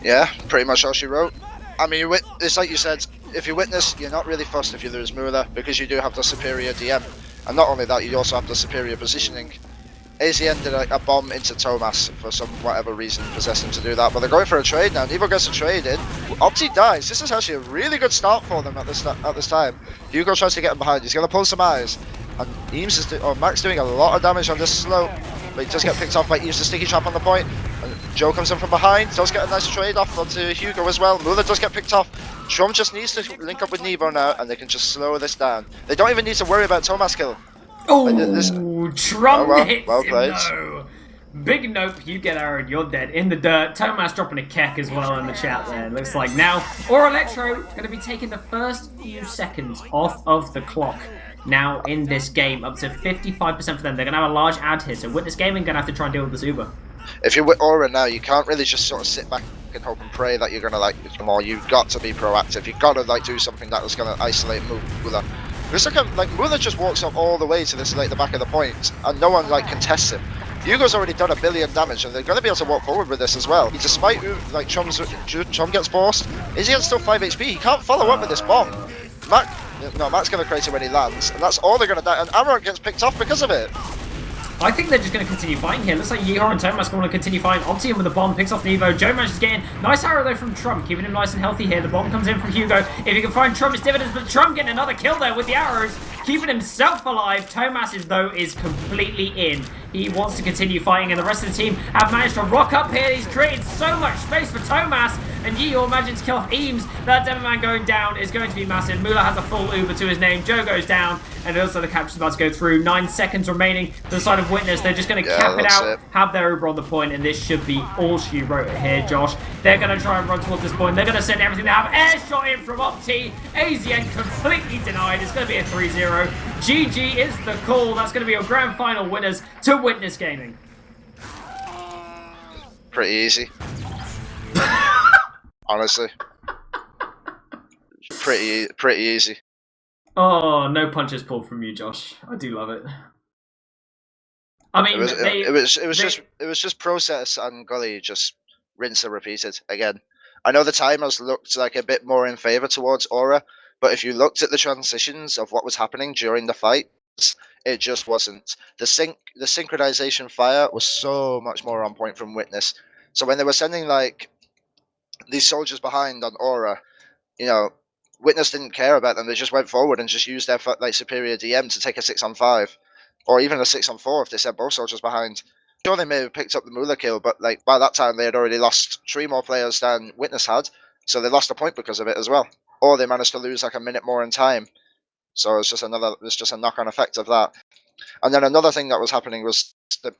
Yeah, pretty much all she wrote. I mean, it's like you said, if you Witness, you're not really fussed if you lose Mula, because you do have the superior DM. And not only that, you also have the superior positioning. AZ ended a bomb into Thomas for some whatever reason, possessed him to do that, but they're going for a trade now. Nevo gets a trade in. Opti dies. This is actually a really good start for them at this time. Hugo tries to get him behind. He's going to pull some eyes. And Eames is Max doing a lot of damage on this slope, but he does get picked off by Eames, the sticky trap on the point. And Joe comes in from behind, does get a nice trade off onto Hugo as well. Mula does get picked off. Trump just needs to link up with Nevo now, and they can just slow this down. They don't even need to worry about Thomas kill. Trump hits well him played. though. Big nope, you get Aaron, you're dead. In the dirt. Thomas dropping a keck as well in the chat there. Looks like now, Elektro going to be taking the first few seconds off of the clock now in this game. Up to 55% for them. They're going to have a large ad here, so Witness Gaming going to have to try and deal with this Uber. If you're with Aura now, you can't really just sort of sit back and hope and pray that you're going to like become more. You've got to be proactive. You've got to like do something that was going to isolate Mula. It's like Mula just walks up all the way to this like the back of the point, and no one like contests him. Hugo's already done 1 billion damage, and they're going to be able to walk forward with this as well. Despite like Chum gets forced, Izzy still 5 HP. He can't follow up with this bomb. Matt's going to create it when he lands, and that's all they're going to die. And Amarok gets picked off because of it. I think they're just going to continue fighting here. Looks like Yeehar and Thomas want to continue fighting. Optium with the bomb, picks off Nevo. Joe manages to get in. Nice arrow though from Trump, keeping him nice and healthy here. The bomb comes in from Hugo. If he can find Trump, it's dividends, but Trump getting another kill there with the arrows, keeping himself alive. Thomas is completely in. He wants to continue fighting, and the rest of the team have managed to rock up here. He's created so much space for Thomas, and Yeehar manages to kill off Eames. That Demoman going down is going to be massive. Mula has a full Uber to his name. Joe goes down, and also the capture's about to go through. 9 seconds remaining to the side of Witness. They're just going to cap it out, have their Uber on the point, and this should be all she wrote here, Josh. They're going to try and run towards this point. They're going to send everything they have. Air shot in from Opti. AZN completely denied. It's going to be a 3-0. GG is the call. That's going to be your grand final winners to Witness Gaming. Pretty easy. Honestly. Pretty easy. Oh, no punches pulled from you, Josh. I do love it. I mean, it was just process and Gully just rinse and repeated again. I know the timers looked like a bit more in favor towards Aura, but if you looked at the transitions of what was happening during the fights, it just wasn't. The synchronization fire was so much more on point from Witness. So when they were sending like these soldiers behind on Aura, Witness didn't care about them. They just went forward and just used their like superior DM to take a 6-on-5, or even a 6-on-4 if they sent both soldiers behind. Sure, they may have picked up the Mula kill, but like by that time they had already lost 3 more players than Witness had, so they lost a point because of it as well. Or they managed to lose like a minute more in time. So it's just a knock-on effect of that. And then another thing that was happening was the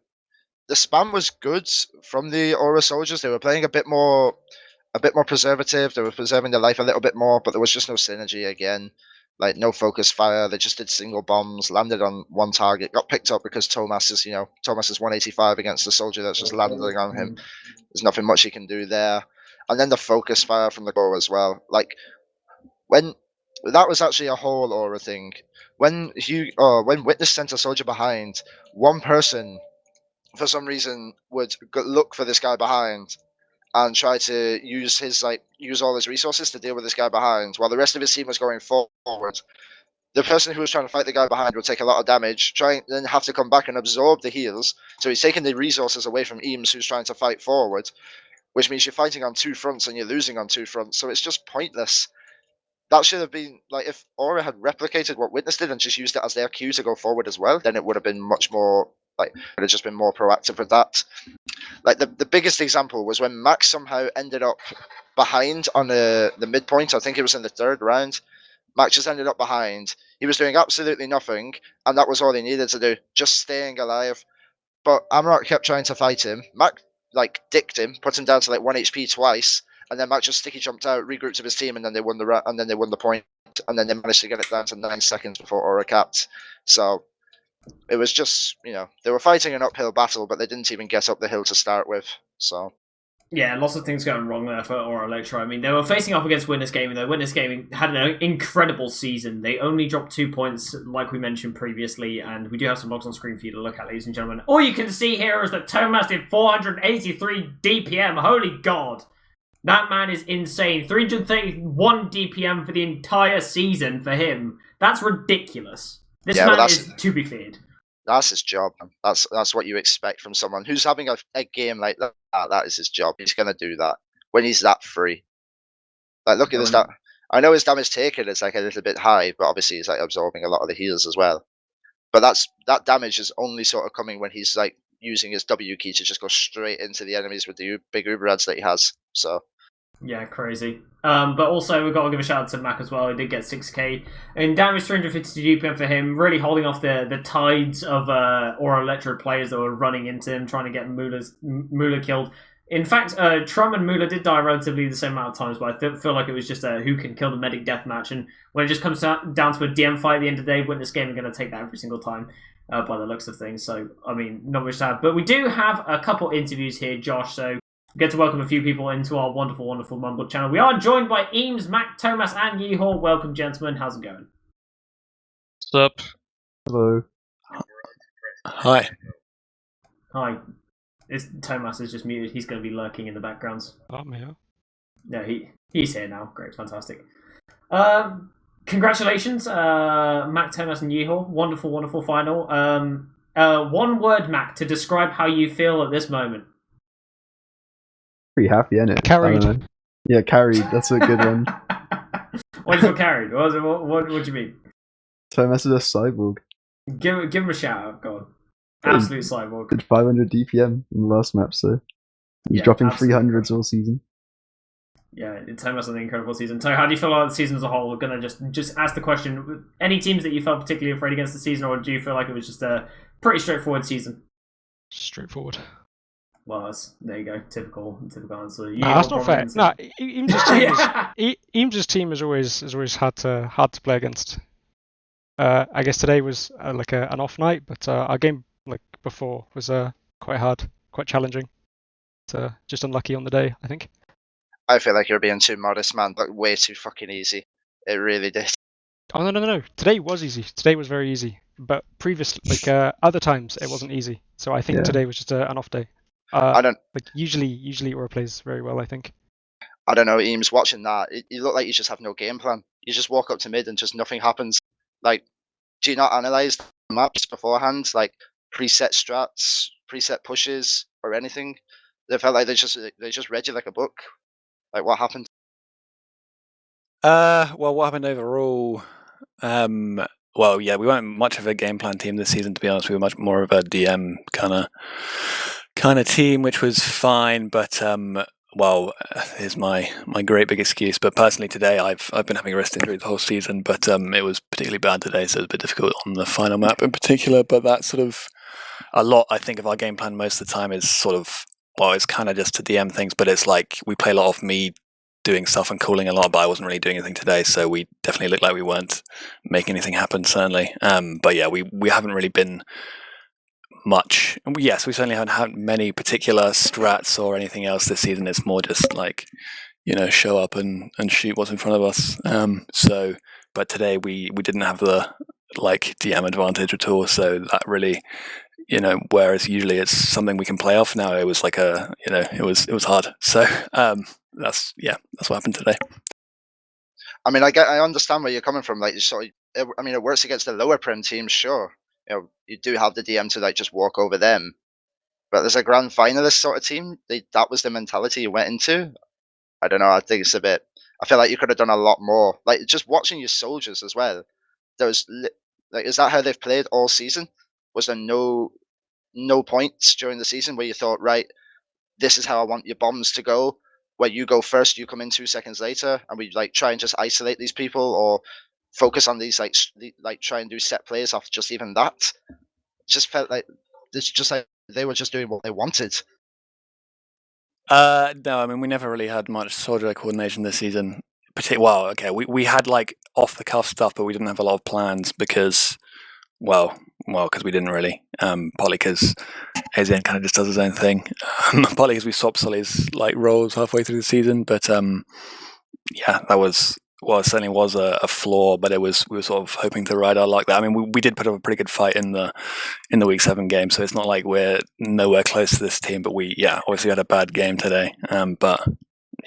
spam was good from the Aura soldiers. They were playing a bit more preservative. They were preserving their life a little bit more, but there was just no synergy again. Like no focus fire. They just did single bombs, landed on one target, got picked up because Thomas is 185 against the soldier that's just landing on him. There's nothing much he can do there. And then the focus fire from the core as well. Like when that was actually a whole Aura thing. When Witness sent a soldier behind, one person for some reason would look for this guy behind and try to use all his resources to deal with this guy behind, while the rest of his team was going forward. The person who was trying to fight the guy behind would take a lot of damage, then have to come back and absorb the heals. So he's taking the resources away from Eames, who's trying to fight forward, which means you're fighting on 2 fronts and you're losing on 2 fronts. So it's just pointless. That should have been like if Aura had replicated what Witness did and just used it as their cue to go forward as well, then it would have been much more would have just been more proactive with that. Like the biggest example was when Max somehow ended up behind on the midpoint. I think it was in the 3rd round. Max just ended up behind. He was doing absolutely nothing, and that was all he needed to do, just staying alive. But Amarok kept trying to fight him. Max dicked him, put him down to 1 HP twice, and then Max just sticky jumped out, regrouped with his team, and then they won the point, and then they managed to get it down to 9 seconds before Aura capped. So it was just, they were fighting an uphill battle, but they didn't even get up the hill to start with. So Yeah, lots of things going wrong there for Elektro. I mean, they were facing off against Winners Gaming, though. Winners Gaming had an incredible season. They only dropped 2 points, like we mentioned previously, and we do have some logs on screen for you to look at, ladies and gentlemen. All you can see here is that Thomas did 483 DPM. Holy God. That man is insane. 331 DPM for the entire season for him. That's ridiculous. This man is to be feared. That's his job. That's what you expect from someone who's having a game like that. That is his job. He's going to do that when he's that free. Like, look at this. I know his damage taken is like a little bit high, but obviously he's like absorbing a lot of the heals as well. But that damage is only sort of coming when he's like using his W key to just go straight into the enemies with the big Uber ads that he has. So yeah, crazy. But also, we've got to give a shout out to Mac as well. He did get 6k and damage, 352 GPM for him, really holding off the tides of Aura Electro players that were running into him, trying to get Mula killed. In fact, Trum and Mula did die relatively the same amount of times, but I feel like it was just a who can kill the medic deathmatch. And when it just comes down to a DM fight at the end of the day, Witness Game are going to take that every single time by the looks of things. So, I mean, not much to add. But we do have a couple interviews here, Josh, so get to welcome a few people into our wonderful, wonderful Mumble channel. We are joined by Eames, Mac, Thomas, and Yeehor. Welcome, gentlemen. How's it going? What's up? Hello. Hi. Hi. Thomas is just muted. He's going to be lurking in the backgrounds. I'm here. No, he's here now. Great, fantastic. Congratulations, Mac, Thomas, and Yeehor. Wonderful, wonderful final. One word, Mac, to describe how you feel at this moment. Pretty happy, isn't it? Carried. Yeah, carried. That's a good one. Why do you feel carried? What do you mean? Thomas is a cyborg. Give him a shout out, go on. Absolute cyborg. Did 500 DPM in the last map, so he's dropping 300s all season. Yeah, Thomas had an incredible season. So, how do you feel about the season as a whole? We're gonna just ask the question: any teams that you felt particularly afraid against the season, or do you feel like it was just a pretty straightforward season? Straightforward. Well, there you go. Typical answer. No, that's not fair. No, Eames' team is always hard to play against. I guess today was like an off night, but our game like before was quite hard, quite challenging. Just unlucky on the day, I think. I feel like you're being too modest, man, but way too fucking easy. It really did. Oh no! Today was easy. Today was very easy. But previously, other times, it wasn't easy. So I think today was just an off day. I don't like usually Aura plays very well, I think. I don't know, Eames, watching that, you look like you just have no game plan. You just walk up to mid and just nothing happens. Like, do you not analyze the maps beforehand? Like preset strats, preset pushes, or anything? They felt like they just read you like a book. Like, what happened? Well, what happened overall? Well, yeah, we weren't much of a game plan team this season, to be honest. We were much more of a DM kind of team, which was fine. But well, here's my great big excuse. But personally, today I've been having a wrist injury the whole season, but it was particularly bad today, so it was a bit difficult on the final map in particular. But that's sort of a lot. I think of our game plan most of the time is sort of, well, it's kind of just to DM things, but it's like we play a lot of me doing stuff and calling a lot, but I wasn't really doing anything today, so we definitely looked like we weren't making anything happen, certainly. But yeah, we haven't really been much. Yes, we certainly haven't had many particular strats or anything else this season. It's more just like, show up and shoot what's in front of us. So, but today we didn't have the like DM advantage at all, so that really, whereas usually it's something we can play off. Now it was like it was hard. So that's what happened today. I mean, I understand where you're coming from. Like, it works against the lower Prem teams, sure. You do have the DM to like just walk over them, but there's a grand finalist sort of team. That was the mentality you went into. I don't know. I think it's a bit. I feel like you could have done a lot more. Like just watching your soldiers as well. Is that how they've played all season? Was there no points during the season where you thought, right, this is how I want your bombs to go, where you go first, you come in 2 seconds later, and we like try and just isolate these people or focus on these like try and do set plays off just even that? It just felt like it's just like they were just doing what they wanted. No, I mean we never really had much soldier coordination this season. We had like off the cuff stuff, but we didn't have a lot of plans because, well, well, because we didn't really. Partly because AZN kind of just does his own thing. Partly because we swapped Sully's like roles halfway through the season. But yeah, that was certainly was a flaw. But we were sort of hoping to ride our luck there. I mean, we did put up a pretty good fight in the week 7 game, so it's not like we're nowhere close to this team. But we obviously had a bad game today. But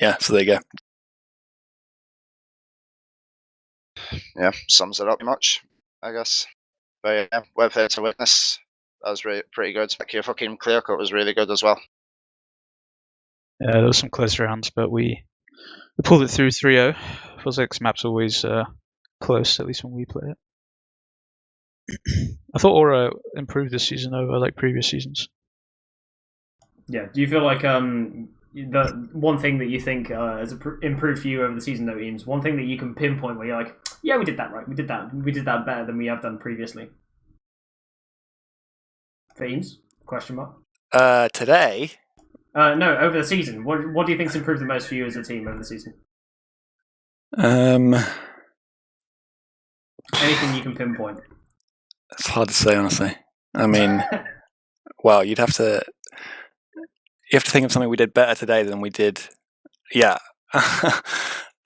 yeah, so there you go. Yeah, sums it up much, I guess. But yeah, we're there to witness. That was pretty good. Your fucking clear cut was really good as well. Yeah, there was some close rounds, but we pulled it through 3-0. Feels like this map's always close, at least when we play it. I thought Aura improved this season over like previous seasons. Yeah. Do you feel like the one thing that you think has improved for you over the season, though, Eames? One thing that you can pinpoint where you're like, yeah, we did that right. We did that better than we have done previously. For Eames? Question mark. Today. No, over the season. What do you think's improved the most for you as a team over the season? Anything you can pinpoint? It's hard to say, honestly. I mean, well, you have to think of something we did better today than we did. Yeah.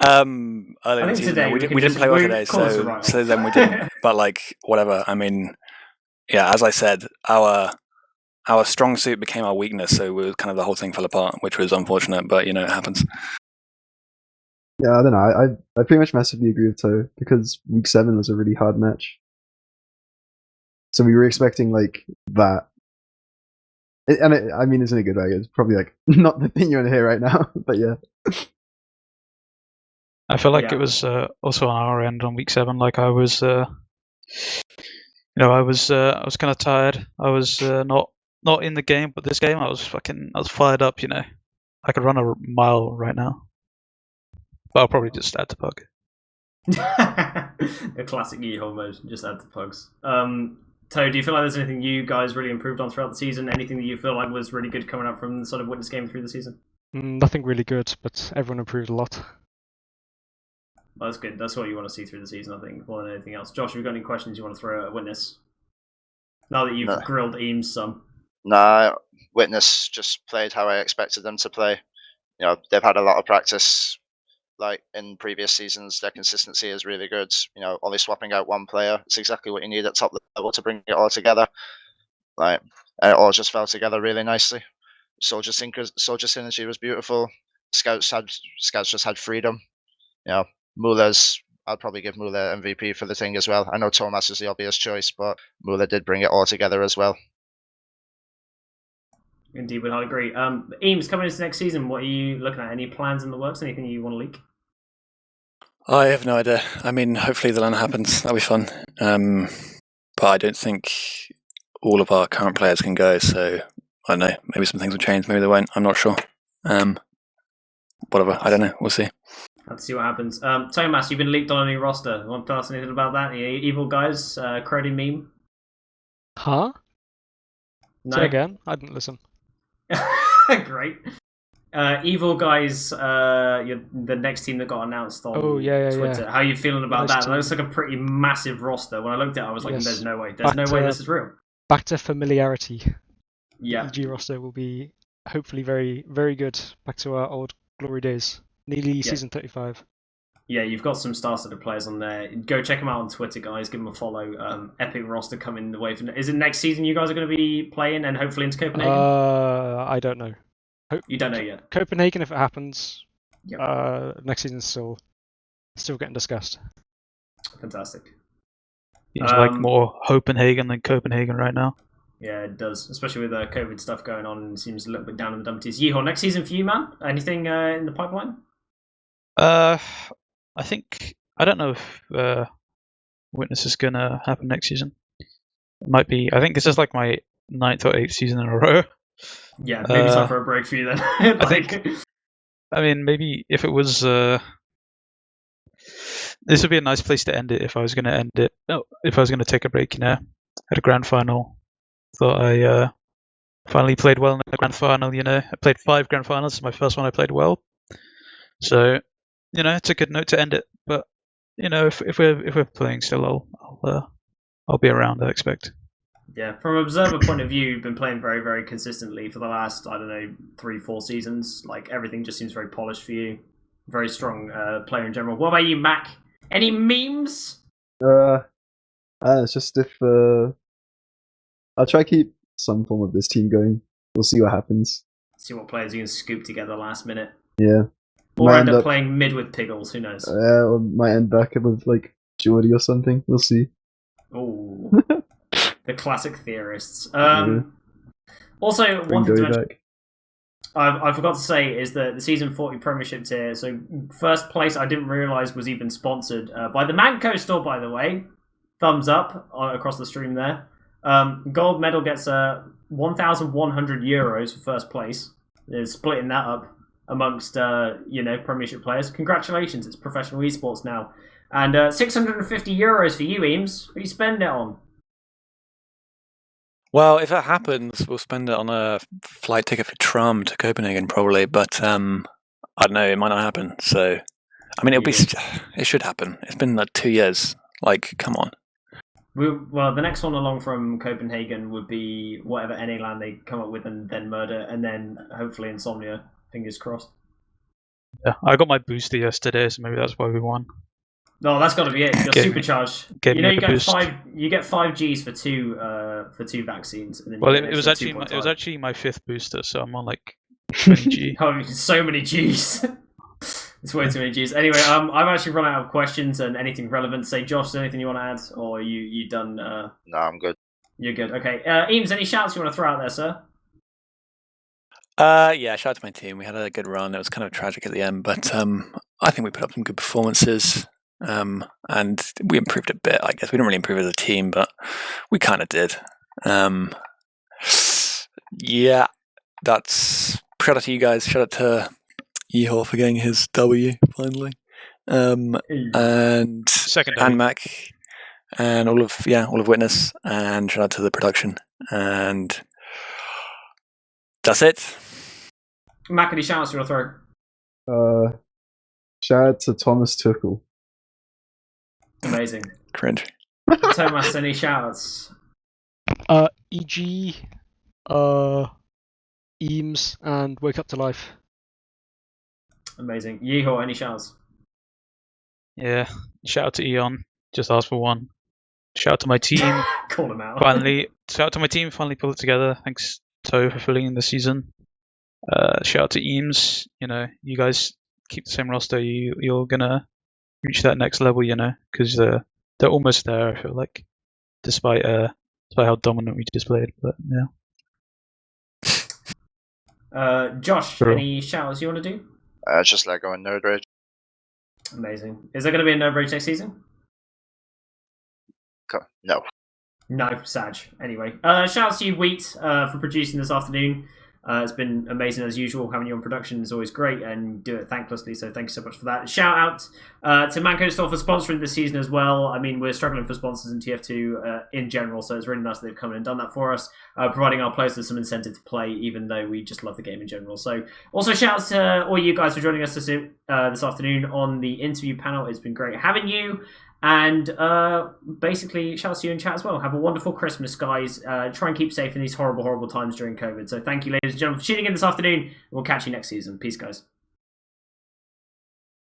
Earlier I think season, today we didn't play well today, so then we didn't. But like, whatever. I mean, yeah. As I said, our strong suit became our weakness, so the whole thing fell apart, which was unfortunate. But it happens. Yeah, I don't know. I pretty much massively agree with Toe because week 7 was a really hard match. So we were expecting like that. I mean, it's in a good way. It's probably like not the thing you want to hear right now, but yeah. I feel like it was also on our end on week 7. Like I was, I was kind of tired. I was not in the game, but this game I was fired up. I could run a mile right now. But I'll probably just add to pug. A classic Yeehole mode, just add to pugs. Toe, do you feel like there's anything you guys really improved on throughout the season? Anything that you feel like was really good coming up from the sort of witness game through the season? Nothing really good, but everyone improved a lot. Well, that's good. That's what you want to see through the season, I think, more than anything else. Josh, have you got any questions you want to throw at Witness? Now that you've grilled Eames some. Nah, Witness just played how I expected them to play. They've had a lot of practice. Like in previous seasons, their consistency is really good. Only swapping out one player, it's exactly what you need at top level to bring it all together. Like, it all just fell together really nicely. Soldier synergy was beautiful. Scouts just had freedom. Muller's, I'd probably give Muller MVP for the thing as well. I know Thomas is the obvious choice, but Muller did bring it all together as well. Indeed, would I agree. Eames, coming into next season, what are you looking at? Any plans in the works? Anything you want to leak? I have no idea. I mean, hopefully the LAN happens. That'll be fun. But I don't think all of our current players can go, so I don't know. Maybe some things will change. Maybe they won't. I'm not sure. Whatever. I don't know. We'll see. Let's see what happens. Thomas, you've been leaked on a new roster. Want to tell us anything about that? The evil guys, Crody meme? Huh? No? Say again? I didn't listen. Great. Evil guys, the next team that got announced on Twitter. Yeah. How are you feeling about Nice that? It looks like a pretty massive roster. When I looked at it, I was like, there's no way. There's no way this is real. Back to familiarity. Yeah. The EG roster will be hopefully very, very good. Back to our old glory days. Nearly season 35. Yeah, you've got some star-studded players on there. Go check them out on Twitter, guys. Give them a follow. Epic roster coming the way. Is it next season you guys are going to be playing and hopefully into Copenhagen? I don't know. You don't know yet? Copenhagen, if it happens. Yep. Next season's still getting discussed. Fantastic. Seems like more Copenhagen than Copenhagen right now. Yeah, it does. Especially with COVID stuff going on. It seems a little bit down in the dumpies. Yeehor, next season for you, man? Anything in the pipeline? I think, I don't know if Witness is going to happen next season. It might be, I think this is like my 9th or 8th season in a row. Yeah, maybe time for a break for you then. I mean, maybe if it was, this would be a nice place to end it if I was going to end it. No, if I was going to take a break, at a grand final. Thought I finally played well in the grand final, I played 5 grand finals. It's my first one I played well. So, it's a good note to end it. But, if we're playing still, I'll be around, I expect. Yeah, from an observer point of view, you've been playing very, very consistently for the last, 3-4 seasons. Like, everything just seems very polished for you. Very strong player in general. What about you, Mac? Any memes? It's just if I'll try to keep some form of this team going. We'll see what happens. See what players you can scoop together last minute. Yeah. Or end up playing mid with Piggles, who knows? Or might end back up with like Jordy or something. We'll see. Oh, the classic theorists. Yeah. Also, Bring one thing to Dory mention, back. I forgot to say is that the Season 40 Premiership tier, so first place I didn't realise was even sponsored by the Manco store, by the way. Thumbs up across the stream there. Gold medal gets 1,100 euros for first place. They're splitting that up amongst Premiership players. Congratulations, it's professional esports now. And 650 euros for you, Eames. What do you spend it on? Well, if that happens, we'll spend it on a flight ticket for Tram to Copenhagen, probably. But I don't know, it might not happen. So, I mean, it should happen. It's been like 2 years. Like, come on. Well, the next one along from Copenhagen would be whatever NA land they come up with, and then Murder, and then hopefully Insomnia. Fingers crossed. Yeah, I got my booster yesterday, so maybe that's why we won. No, that's got to be it. You're supercharged. You know, you get boost. You get 5 Gs for two vaccines. And then Well, it was actually my 5th booster, so I'm on like 20 G. Oh, so many Gs. It's way too many Gs. Anyway, I've actually run out of questions and anything relevant. Say, Josh, is there anything you want to add, or you done? No, I'm good. You're good. Okay, Eames, any shouts you want to throw out there, sir? Yeah, shout out to my team. We had a good run. It was kind of tragic at the end, but I think we put up some good performances. And we improved a bit, I guess. We didn't really improve as a team, but we kind of did. Yeah, that's shout out to you guys. Shout out to Yeehor for getting his W finally. And Second and Mac and all of Witness, and shout out to the production. And that's it. Mac, any shouts you want to throw? Shout out to Thomas Tuchel. Amazing. Cringe. Thomas, any shouts? EG, Eames, and Wake Up to Life. Amazing. Yeehor, any shouts? Yeah, shout out to Eon. Just asked for one. Shout out to my team. Call him out. Shout out to my team. Finally pulled it together. Thanks, Toe, for filling in the season. Shout out to Eames. You know, you guys keep the same roster. You're gonna reach that next level. You know, because they're almost there. I feel like, despite how dominant we just played. But yeah. Josh, Sure. any shouts you want to do? Just Lego and Nerd Rage. Amazing. Is there going to be a No Bridge next season? No. No, Sag. Anyway, shout out to you, Wheat, for producing this afternoon. It's been amazing as usual. Having you on production is always great, and do it thanklessly, so thank you so much for that. Shout out to Manco Store for sponsoring this season as well. I mean, we're struggling for sponsors in TF2 in general, so it's really nice that they've come in and done that for us, providing our players with some incentive to play, even though we just love the game in general. So also shout out to all you guys for joining us this afternoon on the interview panel. It's been great having you. And basically, shout out to you in chat as well. Have a wonderful Christmas, guys. Try and keep safe in these horrible, horrible times during COVID. So thank you, ladies and gentlemen, for tuning in this afternoon. We'll catch you next season. Peace, guys.